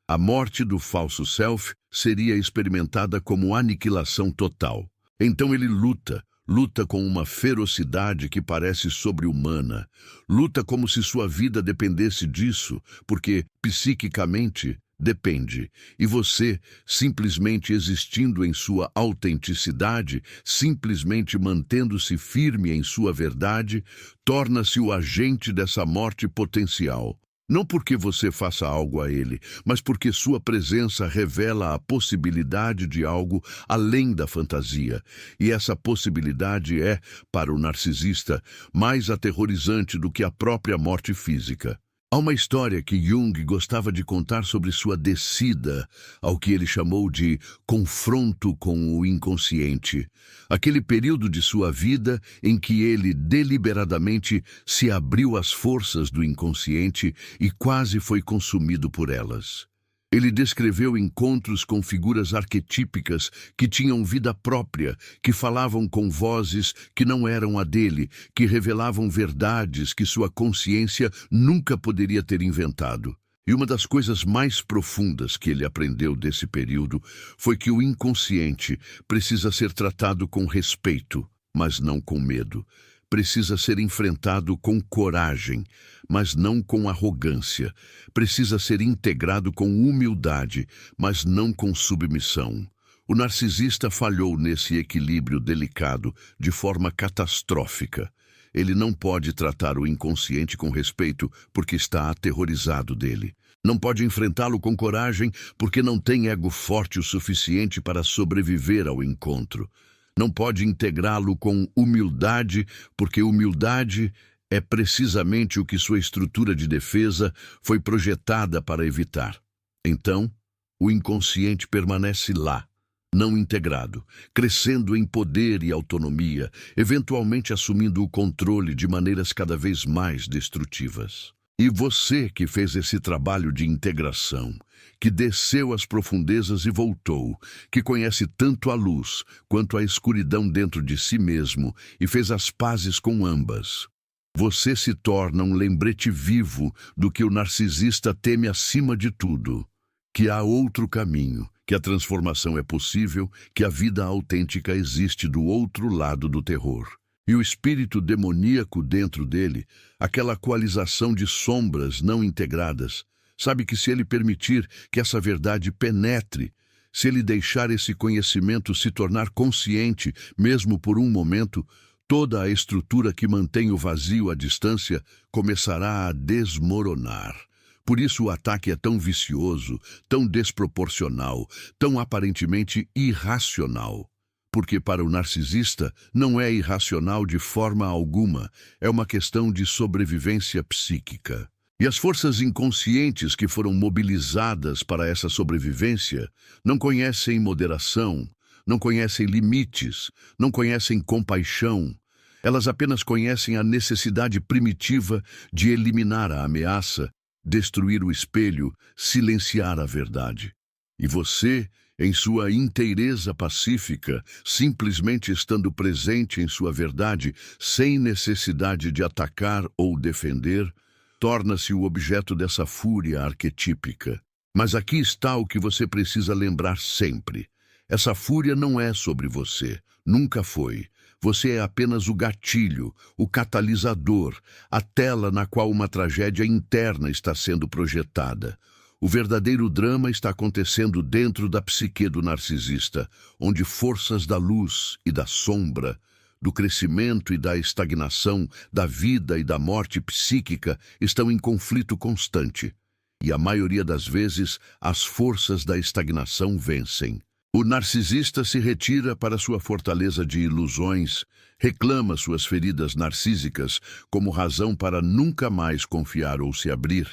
A morte do falso self seria experimentada como aniquilação total. Então ele luta com uma ferocidade que parece sobre-humana. Luta como se sua vida dependesse disso, porque, psiquicamente, depende. E você, simplesmente existindo em sua autenticidade, simplesmente mantendo-se firme em sua verdade, torna-se o agente dessa morte potencial. Não porque você faça algo a ele, mas porque sua presença revela a possibilidade de algo além da fantasia. E essa possibilidade é, para o narcisista, mais aterrorizante do que a própria morte física. Há uma história que Jung gostava de contar sobre sua descida ao que ele chamou de confronto com o inconsciente, aquele período de sua vida em que ele deliberadamente se abriu às forças do inconsciente e quase foi consumido por elas. Ele descreveu encontros com figuras arquetípicas que tinham vida própria, que falavam com vozes que não eram a dele, que revelavam verdades que sua consciência nunca poderia ter inventado. E uma das coisas mais profundas que ele aprendeu desse período foi que o inconsciente precisa ser tratado com respeito, mas não com medo. Precisa ser enfrentado com coragem, mas não com arrogância. Precisa ser integrado com humildade, mas não com submissão. O narcisista falhou nesse equilíbrio delicado de forma catastrófica. Ele não pode tratar o inconsciente com respeito porque está aterrorizado dele. Não pode enfrentá-lo com coragem porque não tem ego forte o suficiente para sobreviver ao encontro. Não pode integrá-lo com humildade, porque humildade é precisamente o que sua estrutura de defesa foi projetada para evitar. Então, o inconsciente permanece lá, não integrado, crescendo em poder e autonomia, eventualmente assumindo o controle de maneiras cada vez mais destrutivas. E você que fez esse trabalho de integração, que desceu às profundezas e voltou, que conhece tanto a luz quanto a escuridão dentro de si mesmo e fez as pazes com ambas. Você se torna um lembrete vivo do que o narcisista teme acima de tudo, que há outro caminho, que a transformação é possível, que a vida autêntica existe do outro lado do terror. E o espírito demoníaco dentro dele, aquela coalização de sombras não integradas, sabe que se ele permitir que essa verdade penetre, se ele deixar esse conhecimento se tornar consciente, mesmo por um momento, toda a estrutura que mantém o vazio à distância começará a desmoronar. Por isso o ataque é tão vicioso, tão desproporcional, tão aparentemente irracional. Porque para o narcisista não é irracional de forma alguma, é uma questão de sobrevivência psíquica. E as forças inconscientes que foram mobilizadas para essa sobrevivência não conhecem moderação, não conhecem limites, não conhecem compaixão. Elas apenas conhecem a necessidade primitiva de eliminar a ameaça, destruir o espelho, silenciar a verdade. E você, em sua inteireza pacífica, simplesmente estando presente em sua verdade, sem necessidade de atacar ou defender, torna-se o objeto dessa fúria arquetípica. Mas aqui está o que você precisa lembrar sempre. Essa fúria não é sobre você, nunca foi. Você é apenas o gatilho, o catalisador, a tela na qual uma tragédia interna está sendo projetada. O verdadeiro drama está acontecendo dentro da psique do narcisista, onde forças da luz e da sombra, do crescimento e da estagnação, da vida e da morte psíquica estão em conflito constante. E a maioria das vezes, as forças da estagnação vencem. O narcisista se retira para sua fortaleza de ilusões, reclama suas feridas narcísicas como razão para nunca mais confiar ou se abrir.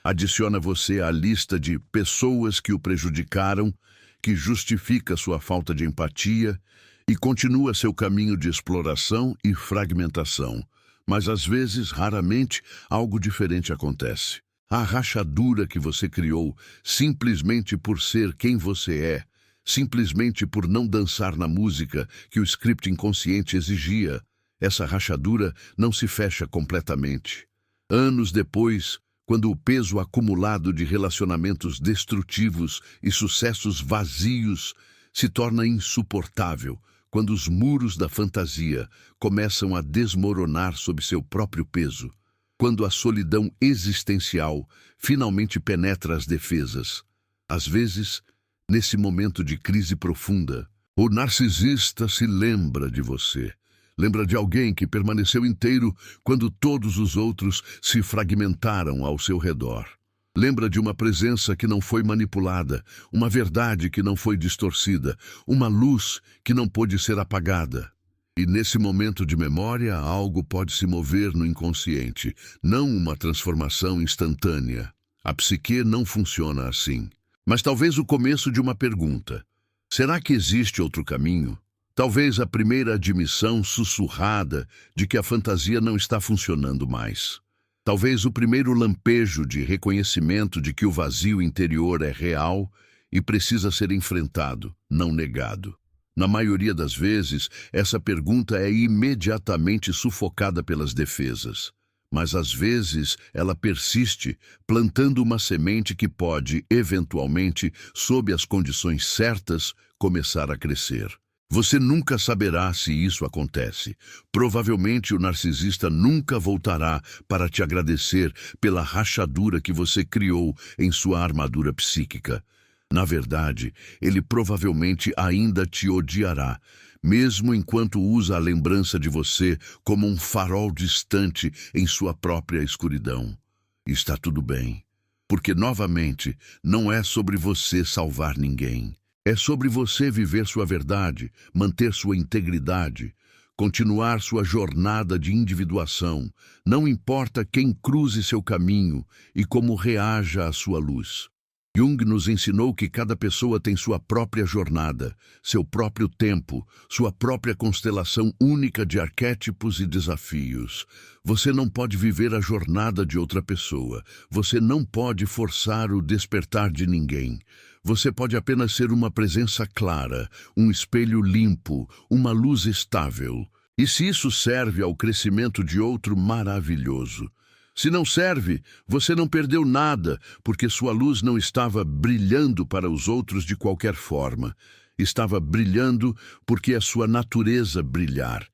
Adiciona você à lista de pessoas que o prejudicaram, que justifica sua falta de empatia e continua seu caminho de exploração e fragmentação. Mas às vezes, raramente, algo diferente acontece. A rachadura que você criou simplesmente por ser quem você é, simplesmente por não dançar na música que o script inconsciente exigia, essa rachadura não se fecha completamente. Anos depois, quando o peso acumulado de relacionamentos destrutivos e sucessos vazios se torna insuportável, quando os muros da fantasia começam a desmoronar sob seu próprio peso, quando a solidão existencial finalmente penetra as defesas. Às vezes, nesse momento de crise profunda, o narcisista se lembra de você. Lembra de alguém que permaneceu inteiro quando todos os outros se fragmentaram ao seu redor. Lembra de uma presença que não foi manipulada, uma verdade que não foi distorcida, uma luz que não pôde ser apagada. E nesse momento de memória, algo pode se mover no inconsciente, não uma transformação instantânea. A psique não funciona assim. Mas talvez o começo de uma pergunta. Será que existe outro caminho? Talvez a primeira admissão sussurrada de que a fantasia não está funcionando mais. Talvez o primeiro lampejo de reconhecimento de que o vazio interior é real e precisa ser enfrentado, não negado. Na maioria das vezes, essa pergunta é imediatamente sufocada pelas defesas. Mas às vezes ela persiste, plantando uma semente que pode, eventualmente, sob as condições certas, começar a crescer. Você nunca saberá se isso acontece. Provavelmente o narcisista nunca voltará para te agradecer pela rachadura que você criou em sua armadura psíquica. Na verdade, ele provavelmente ainda te odiará, mesmo enquanto usa a lembrança de você como um farol distante em sua própria escuridão. Está tudo bem, porque, novamente, não é sobre você salvar ninguém. É sobre você viver sua verdade, manter sua integridade, continuar sua jornada de individuação, não importa quem cruze seu caminho e como reaja à sua luz. Jung nos ensinou que cada pessoa tem sua própria jornada, seu próprio tempo, sua própria constelação única de arquétipos e desafios. Você não pode viver a jornada de outra pessoa. Você não pode forçar o despertar de ninguém. Você pode apenas ser uma presença clara, um espelho limpo, uma luz estável. E se isso serve ao crescimento de outro, maravilhoso. Se não serve, você não perdeu nada, porque sua luz não estava brilhando para os outros de qualquer forma. Estava brilhando porque é sua natureza brilhar.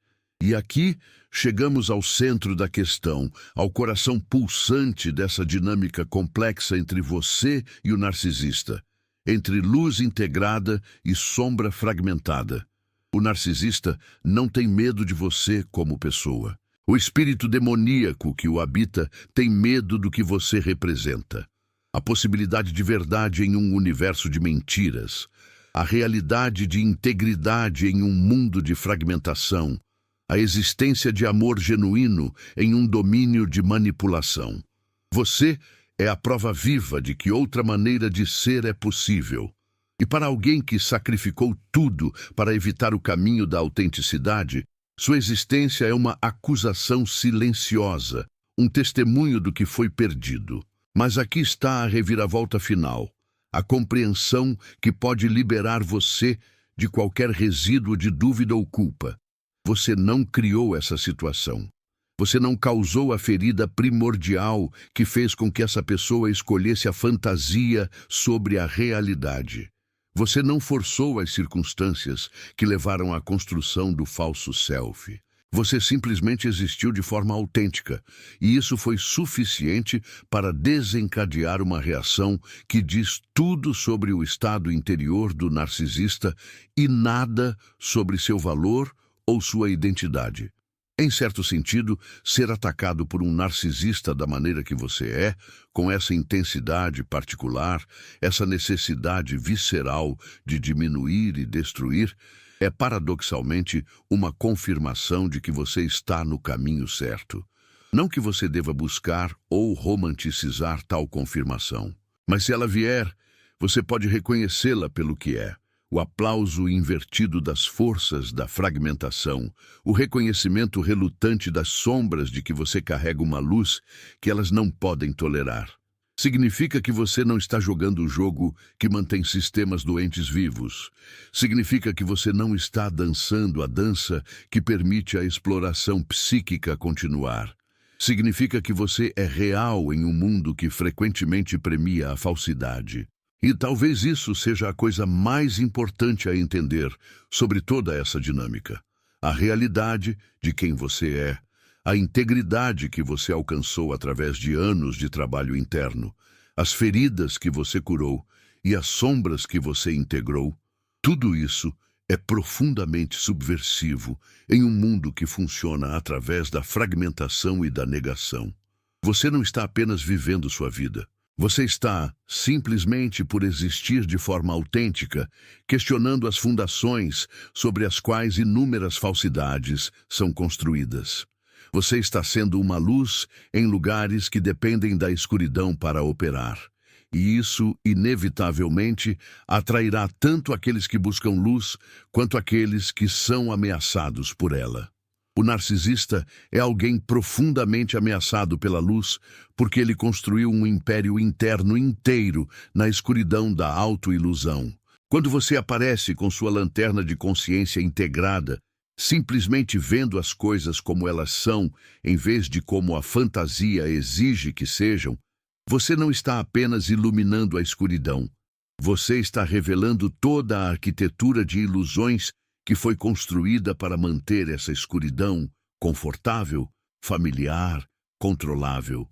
E aqui chegamos ao centro da questão, ao coração pulsante dessa dinâmica complexa entre você e o narcisista, entre luz integrada e sombra fragmentada. O narcisista não tem medo de você como pessoa. O espírito demoníaco que o habita tem medo do que você representa. A possibilidade de verdade em um universo de mentiras. A realidade de integridade em um mundo de fragmentação. A existência de amor genuíno em um domínio de manipulação. Você é a prova viva de que outra maneira de ser é possível. E para alguém que sacrificou tudo para evitar o caminho da autenticidade, sua existência é uma acusação silenciosa, um testemunho do que foi perdido. Mas aqui está a reviravolta final, a compreensão que pode liberar você de qualquer resíduo de dúvida ou culpa. Você não criou essa situação. Você não causou a ferida primordial que fez com que essa pessoa escolhesse a fantasia sobre a realidade. Você não forçou as circunstâncias que levaram à construção do falso self. Você simplesmente existiu de forma autêntica, e isso foi suficiente para desencadear uma reação que diz tudo sobre o estado interior do narcisista e nada sobre seu valor ou sua identidade. Em certo sentido, ser atacado por um narcisista da maneira que você é, com essa intensidade particular, essa necessidade visceral de diminuir e destruir, é paradoxalmente uma confirmação de que você está no caminho certo. Não que você deva buscar ou romanticizar tal confirmação, mas se ela vier, você pode reconhecê-la pelo que é. O aplauso invertido das forças da fragmentação, o reconhecimento relutante das sombras de que você carrega uma luz que elas não podem tolerar. Significa que você não está jogando o jogo que mantém sistemas doentes vivos. Significa que você não está dançando a dança que permite a exploração psíquica continuar. Significa que você é real em um mundo que frequentemente premia a falsidade. E talvez isso seja a coisa mais importante a entender sobre toda essa dinâmica. A realidade de quem você é, a integridade que você alcançou através de anos de trabalho interno, as feridas que você curou e as sombras que você integrou, tudo isso é profundamente subversivo em um mundo que funciona através da fragmentação e da negação. Você não está apenas vivendo sua vida. Você está, simplesmente por existir de forma autêntica, questionando as fundações sobre as quais inúmeras falsidades são construídas. Você está sendo uma luz em lugares que dependem da escuridão para operar. E isso, inevitavelmente, atrairá tanto aqueles que buscam luz quanto aqueles que são ameaçados por ela. O narcisista é alguém profundamente ameaçado pela luz porque ele construiu um império interno inteiro na escuridão da autoilusão. Quando você aparece com sua lanterna de consciência integrada, simplesmente vendo as coisas como elas são, em vez de como a fantasia exige que sejam, você não está apenas iluminando a escuridão. Você está revelando toda a arquitetura de ilusões que foi construída para manter essa escuridão confortável, familiar, controlável.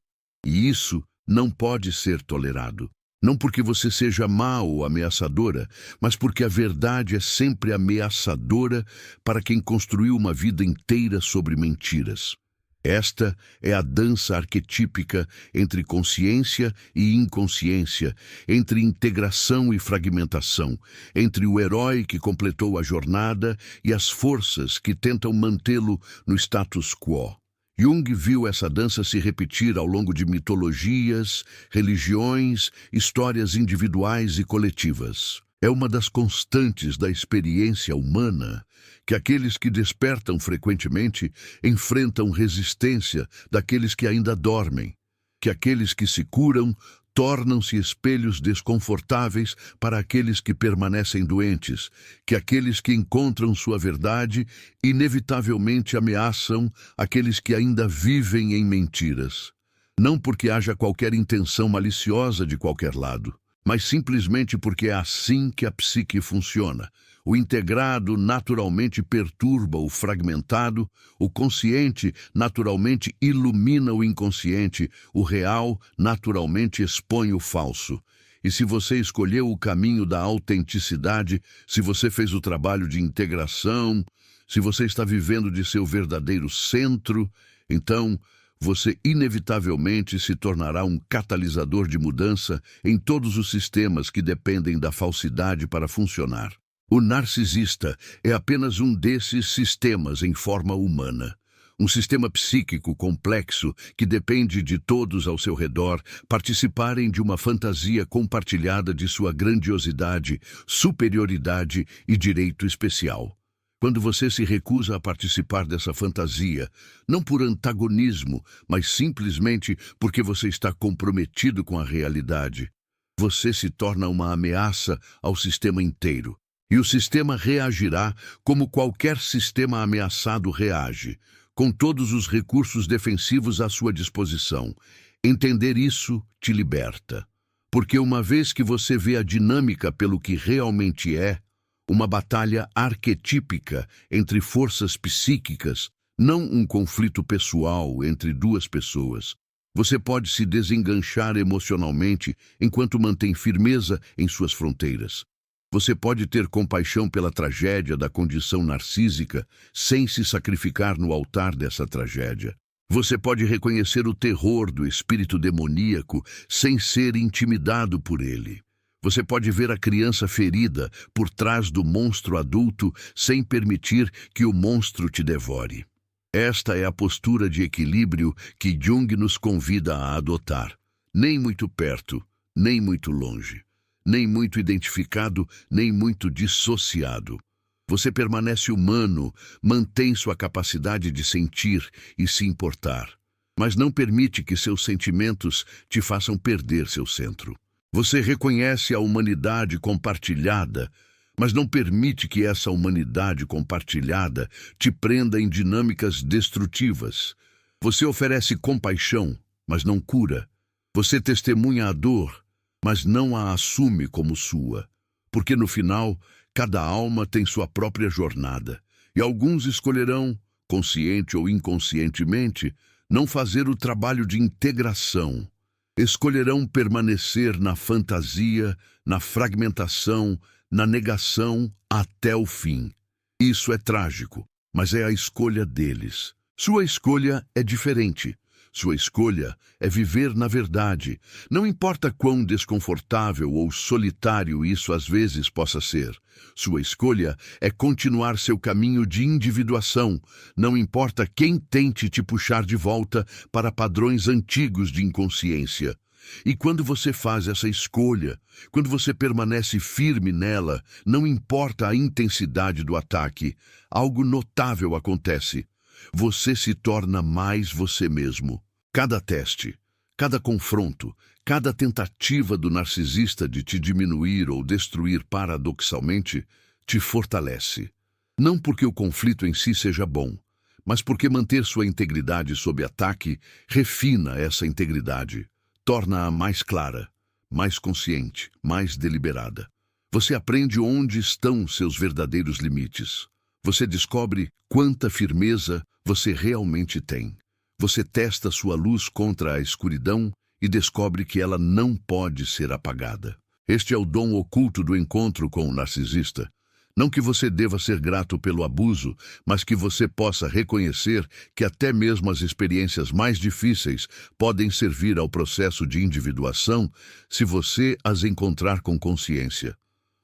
E isso não pode ser tolerado. Não porque você seja má ou ameaçadora, mas porque a verdade é sempre ameaçadora para quem construiu uma vida inteira sobre mentiras. Esta é a dança arquetípica entre consciência e inconsciência, entre integração e fragmentação, entre o herói que completou a jornada e as forças que tentam mantê-lo no status quo. Jung viu essa dança se repetir ao longo de mitologias, religiões, histórias individuais e coletivas. É uma das constantes da experiência humana que aqueles que despertam frequentemente enfrentam resistência daqueles que ainda dormem, que aqueles que se curam tornam-se espelhos desconfortáveis para aqueles que permanecem doentes, que aqueles que encontram sua verdade inevitavelmente ameaçam aqueles que ainda vivem em mentiras. Não porque haja qualquer intenção maliciosa de qualquer lado, mas simplesmente porque é assim que a psique funciona. O integrado naturalmente perturba o fragmentado, o consciente naturalmente ilumina o inconsciente, o real naturalmente expõe o falso. E se você escolheu o caminho da autenticidade, se você fez o trabalho de integração, se você está vivendo de seu verdadeiro centro, então você inevitavelmente se tornará um catalisador de mudança em todos os sistemas que dependem da falsidade para funcionar. O narcisista é apenas um desses sistemas em forma humana. Um sistema psíquico complexo que depende de todos ao seu redor participarem de uma fantasia compartilhada de sua grandiosidade, superioridade e direito especial. Quando você se recusa a participar dessa fantasia, não por antagonismo, mas simplesmente porque você está comprometido com a realidade, você se torna uma ameaça ao sistema inteiro. E o sistema reagirá como qualquer sistema ameaçado reage, com todos os recursos defensivos à sua disposição. Entender isso te liberta. Porque uma vez que você vê a dinâmica pelo que realmente é, uma batalha arquetípica entre forças psíquicas, não um conflito pessoal entre duas pessoas, você pode se desenganchar emocionalmente enquanto mantém firmeza em suas fronteiras. Você pode ter compaixão pela tragédia da condição narcísica sem se sacrificar no altar dessa tragédia. Você pode reconhecer o terror do espírito demoníaco sem ser intimidado por ele. Você pode ver a criança ferida por trás do monstro adulto sem permitir que o monstro te devore. Esta é a postura de equilíbrio que Jung nos convida a adotar. Nem muito perto, nem muito longe. Nem muito identificado, nem muito dissociado. Você permanece humano, mantém sua capacidade de sentir e se importar, mas não permite que seus sentimentos te façam perder seu centro. Você reconhece a humanidade compartilhada, mas não permite que essa humanidade compartilhada te prenda em dinâmicas destrutivas. Você oferece compaixão, mas não cura. Você testemunha a dor, mas não a assume como sua, porque no final, cada alma tem sua própria jornada, e alguns escolherão, consciente ou inconscientemente, não fazer o trabalho de integração. Escolherão permanecer na fantasia, na fragmentação, na negação até o fim. Isso é trágico, mas é a escolha deles. Sua escolha é diferente. Sua escolha é viver na verdade, não importa quão desconfortável ou solitário isso às vezes possa ser. Sua escolha é continuar seu caminho de individuação, não importa quem tente te puxar de volta para padrões antigos de inconsciência. E quando você faz essa escolha, quando você permanece firme nela, não importa a intensidade do ataque, algo notável acontece. Você se torna mais você mesmo. Cada teste, cada confronto, cada tentativa do narcisista de te diminuir ou destruir paradoxalmente, te fortalece. Não porque o conflito em si seja bom, mas porque manter sua integridade sob ataque refina essa integridade, torna-a mais clara, mais consciente, mais deliberada. Você aprende onde estão seus verdadeiros limites. Você descobre quanta firmeza você realmente tem. Você testa sua luz contra a escuridão e descobre que ela não pode ser apagada. Este é o dom oculto do encontro com o narcisista. Não que você deva ser grato pelo abuso, mas que você possa reconhecer que até mesmo as experiências mais difíceis podem servir ao processo de individuação se você as encontrar com consciência.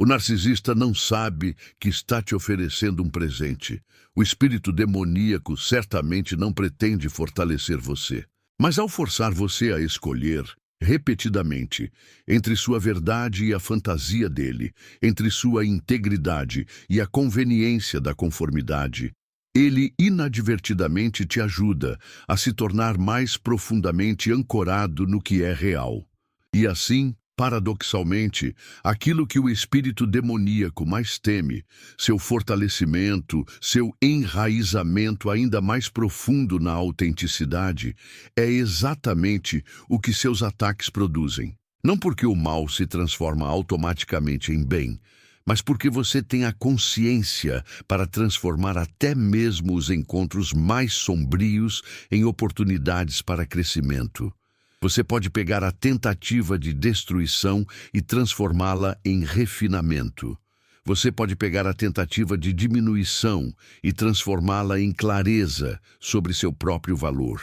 O narcisista não sabe que está te oferecendo um presente. O espírito demoníaco certamente não pretende fortalecer você. Mas ao forçar você a escolher, repetidamente, entre sua verdade e a fantasia dele, entre sua integridade e a conveniência da conformidade, ele inadvertidamente te ajuda a se tornar mais profundamente ancorado no que é real. E assim, paradoxalmente, aquilo que o espírito demoníaco mais teme, seu fortalecimento, seu enraizamento ainda mais profundo na autenticidade, é exatamente o que seus ataques produzem. Não porque o mal se transforma automaticamente em bem, mas porque você tem a consciência para transformar até mesmo os encontros mais sombrios em oportunidades para crescimento. Você pode pegar a tentativa de destruição e transformá-la em refinamento. Você pode pegar a tentativa de diminuição e transformá-la em clareza sobre seu próprio valor.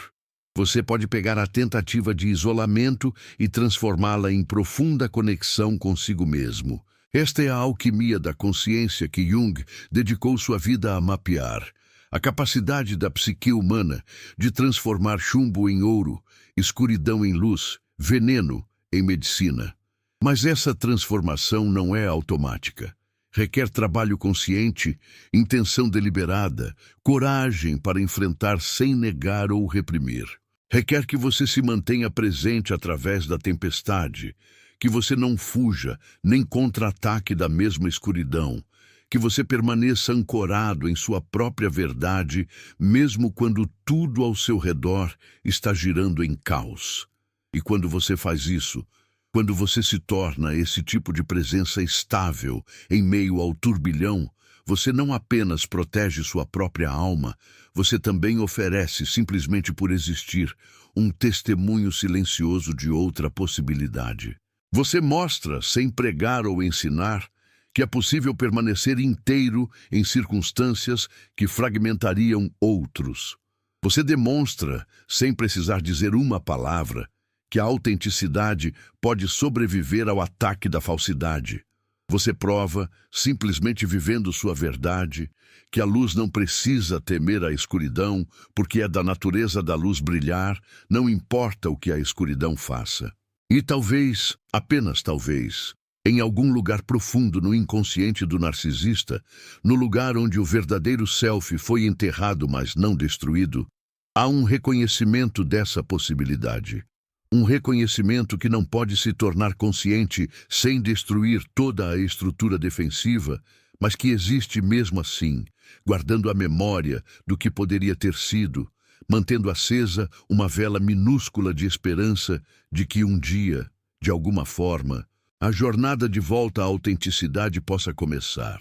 Você pode pegar a tentativa de isolamento e transformá-la em profunda conexão consigo mesmo. Esta é a alquimia da consciência que Jung dedicou sua vida a mapear. A capacidade da psique humana de transformar chumbo em ouro, escuridão em luz, veneno em medicina. Mas essa transformação não é automática. Requer trabalho consciente, intenção deliberada, coragem para enfrentar sem negar ou reprimir. Requer que você se mantenha presente através da tempestade, que você não fuja nem contra-ataque da mesma escuridão, que você permaneça ancorado em sua própria verdade, mesmo quando tudo ao seu redor está girando em caos. E quando você faz isso, quando você se torna esse tipo de presença estável em meio ao turbilhão, você não apenas protege sua própria alma, você também oferece, simplesmente por existir, um testemunho silencioso de outra possibilidade. Você mostra, sem pregar ou ensinar, que é possível permanecer inteiro em circunstâncias que fragmentariam outros. Você demonstra, sem precisar dizer uma palavra, que a autenticidade pode sobreviver ao ataque da falsidade. Você prova, simplesmente vivendo sua verdade, que a luz não precisa temer a escuridão, porque é da natureza da luz brilhar, não importa o que a escuridão faça. E talvez, apenas talvez, em algum lugar profundo no inconsciente do narcisista, no lugar onde o verdadeiro self foi enterrado, mas não destruído, há um reconhecimento dessa possibilidade. Um reconhecimento que não pode se tornar consciente sem destruir toda a estrutura defensiva, mas que existe mesmo assim, guardando a memória do que poderia ter sido, mantendo acesa uma vela minúscula de esperança de que um dia, de alguma forma, a jornada de volta à autenticidade possa começar.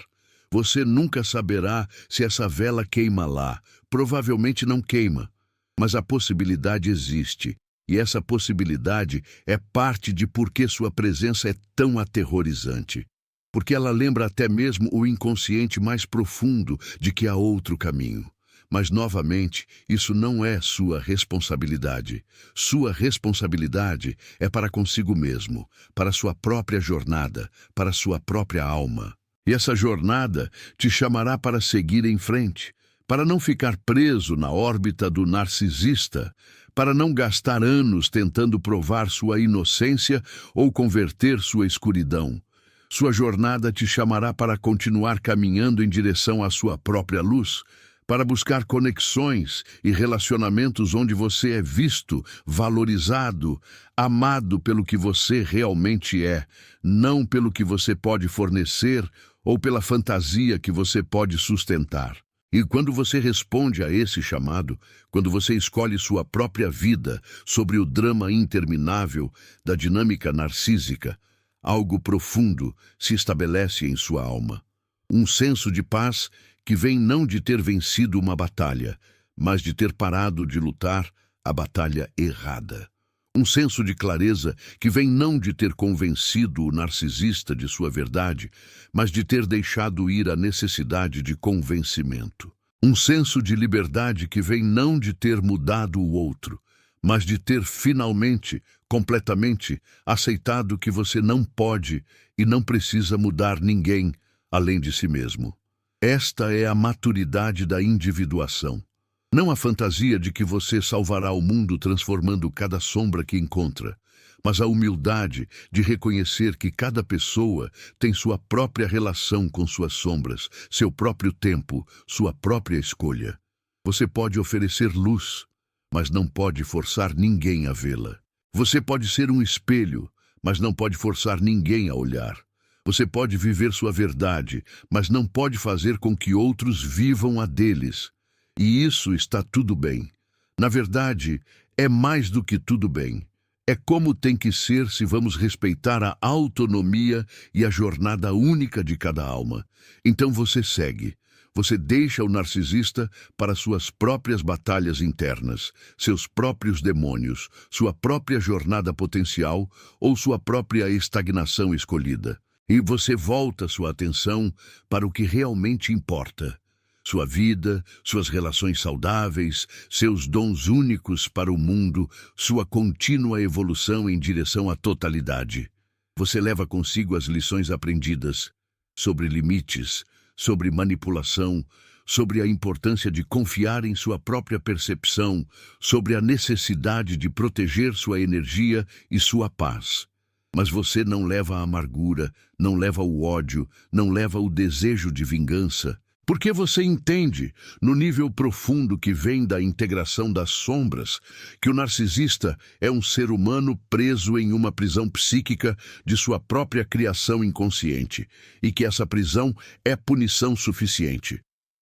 Você nunca saberá se essa vela queima lá. Provavelmente não queima, mas a possibilidade existe. E essa possibilidade é parte de por que sua presença é tão aterrorizante. Porque ela lembra até mesmo o inconsciente mais profundo de que há outro caminho. Mas, novamente, isso não é sua responsabilidade. Sua responsabilidade é para consigo mesmo, para sua própria jornada, para sua própria alma. E essa jornada te chamará para seguir em frente, para não ficar preso na órbita do narcisista, para não gastar anos tentando provar sua inocência ou converter sua escuridão. Sua jornada te chamará para continuar caminhando em direção à sua própria luz, para buscar conexões e relacionamentos onde você é visto, valorizado, amado pelo que você realmente é, não pelo que você pode fornecer ou pela fantasia que você pode sustentar. E quando você responde a esse chamado, quando você escolhe sua própria vida sobre o drama interminável da dinâmica narcísica, algo profundo se estabelece em sua alma. Um senso de paz que vem não de ter vencido uma batalha, mas de ter parado de lutar a batalha errada. Um senso de clareza que vem não de ter convencido o narcisista de sua verdade, mas de ter deixado ir a necessidade de convencimento. Um senso de liberdade que vem não de ter mudado o outro, mas de ter finalmente, completamente, aceitado que você não pode e não precisa mudar ninguém além de si mesmo. Esta é a maturidade da individuação. Não a fantasia de que você salvará o mundo transformando cada sombra que encontra, mas a humildade de reconhecer que cada pessoa tem sua própria relação com suas sombras, seu próprio tempo, sua própria escolha. Você pode oferecer luz, mas não pode forçar ninguém a vê-la. Você pode ser um espelho, mas não pode forçar ninguém a olhar. Você pode viver sua verdade, mas não pode fazer com que outros vivam a deles. E isso está tudo bem. Na verdade, é mais do que tudo bem. É como tem que ser se vamos respeitar a autonomia e a jornada única de cada alma. Então você segue. Você deixa o narcisista para suas próprias batalhas internas, seus próprios demônios, sua própria jornada potencial ou sua própria estagnação escolhida. E você volta sua atenção para o que realmente importa. Sua vida, suas relações saudáveis, seus dons únicos para o mundo, sua contínua evolução em direção à totalidade. Você leva consigo as lições aprendidas sobre limites, sobre manipulação, sobre a importância de confiar em sua própria percepção, sobre a necessidade de proteger sua energia e sua paz. Mas você não leva a amargura, não leva o ódio, não leva o desejo de vingança, porque você entende, no nível profundo que vem da integração das sombras, que o narcisista é um ser humano preso em uma prisão psíquica de sua própria criação inconsciente, e que essa prisão é punição suficiente.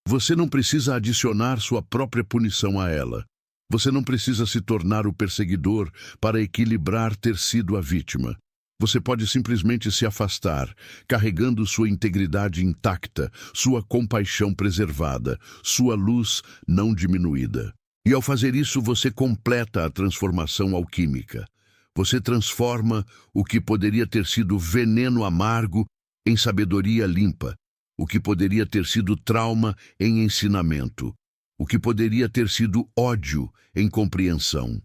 Você não precisa adicionar sua própria punição a ela. Você não precisa se tornar o perseguidor para equilibrar ter sido a vítima. Você pode simplesmente se afastar, carregando sua integridade intacta, sua compaixão preservada, sua luz não diminuída. E ao fazer isso, você completa a transformação alquímica. Você transforma o que poderia ter sido veneno amargo em sabedoria limpa, o que poderia ter sido trauma em ensinamento, o que poderia ter sido ódio em compreensão.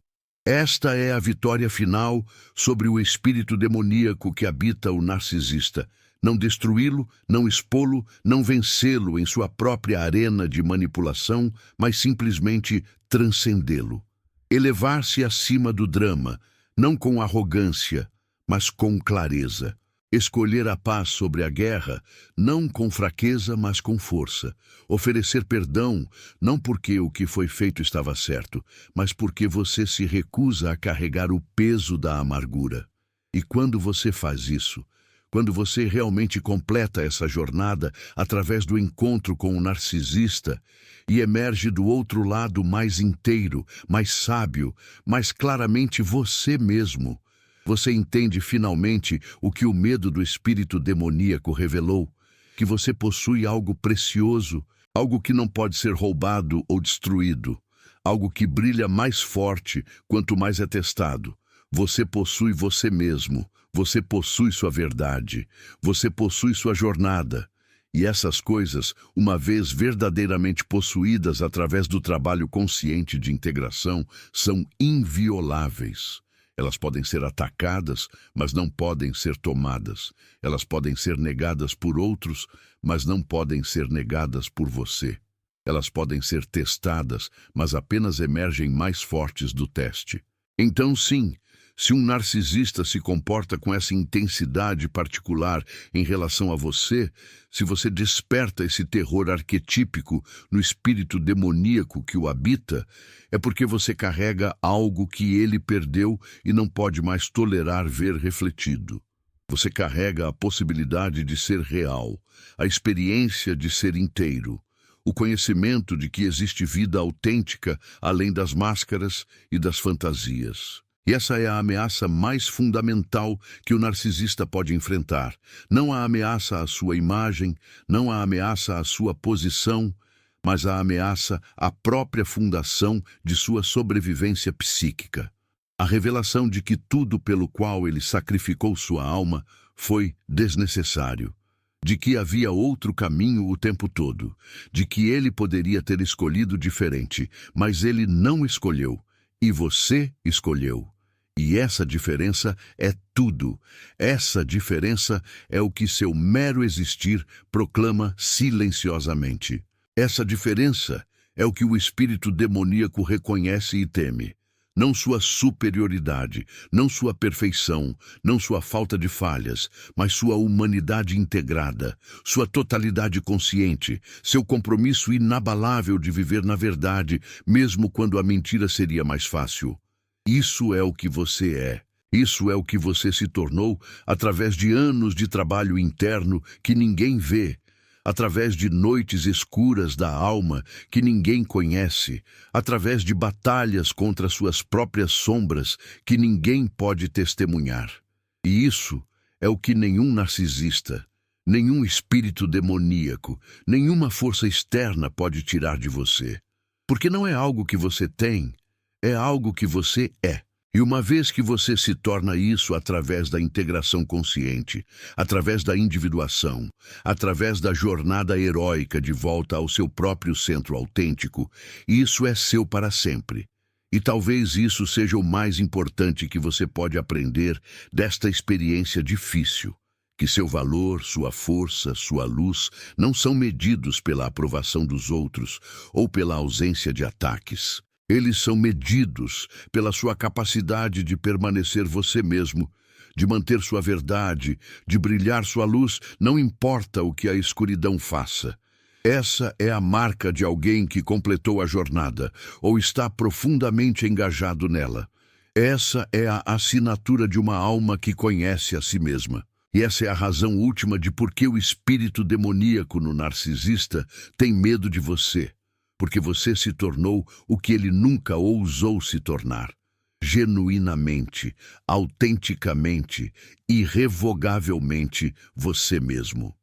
Esta é a vitória final sobre o espírito demoníaco que habita o narcisista. Não destruí-lo, não expô-lo, não vencê-lo em sua própria arena de manipulação, mas simplesmente transcendê-lo. Elevar-se acima do drama, não com arrogância, mas com clareza. Escolher a paz sobre a guerra, não com fraqueza, mas com força. Oferecer perdão, não porque o que foi feito estava certo, mas porque você se recusa a carregar o peso da amargura. E quando você faz isso, quando você realmente completa essa jornada através do encontro com o narcisista e emerge do outro lado mais inteiro, mais sábio, mais claramente você mesmo, você entende finalmente o que o medo do espírito demoníaco revelou, que você possui algo precioso, algo que não pode ser roubado ou destruído, algo que brilha mais forte quanto mais é testado. Você possui você mesmo, você possui sua verdade, você possui sua jornada. E essas coisas, uma vez verdadeiramente possuídas através do trabalho consciente de integração, são invioláveis. Elas podem ser atacadas, mas não podem ser tomadas. Elas podem ser negadas por outros, mas não podem ser negadas por você. Elas podem ser testadas, mas apenas emergem mais fortes do teste. Então, sim, se um narcisista se comporta com essa intensidade particular em relação a você, se você desperta esse terror arquetípico no espírito demoníaco que o habita, é porque você carrega algo que ele perdeu e não pode mais tolerar ver refletido. Você carrega a possibilidade de ser real, a experiência de ser inteiro, o conhecimento de que existe vida autêntica além das máscaras e das fantasias. E essa é a ameaça mais fundamental que o narcisista pode enfrentar. Não a ameaça à sua imagem, não a ameaça à sua posição, mas a ameaça à própria fundação de sua sobrevivência psíquica. A revelação de que tudo pelo qual ele sacrificou sua alma foi desnecessário. De que havia outro caminho o tempo todo. De que ele poderia ter escolhido diferente, mas ele não escolheu. E você escolheu. E essa diferença é tudo. Essa diferença é o que seu mero existir proclama silenciosamente. Essa diferença é o que o espírito demoníaco reconhece e teme. Não sua superioridade, não sua perfeição, não sua falta de falhas, mas sua humanidade integrada, sua totalidade consciente, seu compromisso inabalável de viver na verdade, mesmo quando a mentira seria mais fácil. Isso é o que você é. Isso é o que você se tornou através de anos de trabalho interno que ninguém vê, através de noites escuras da alma que ninguém conhece, através de batalhas contra suas próprias sombras que ninguém pode testemunhar. E isso é o que nenhum narcisista, nenhum espírito demoníaco, nenhuma força externa pode tirar de você. Porque não é algo que você tem, é algo que você é. E uma vez que você se torna isso através da integração consciente, através da individuação, através da jornada heróica de volta ao seu próprio centro autêntico, isso é seu para sempre. E talvez isso seja o mais importante que você pode aprender desta experiência difícil. Que seu valor, sua força, sua luz não são medidos pela aprovação dos outros ou pela ausência de ataques. Eles são medidos pela sua capacidade de permanecer você mesmo, de manter sua verdade, de brilhar sua luz, não importa o que a escuridão faça. Essa é a marca de alguém que completou a jornada ou está profundamente engajado nela. Essa é a assinatura de uma alma que conhece a si mesma. E essa é a razão última de por que o espírito demoníaco no narcisista tem medo de você. Porque você se tornou o que ele nunca ousou se tornar. Genuinamente, autenticamente, irrevogavelmente você mesmo.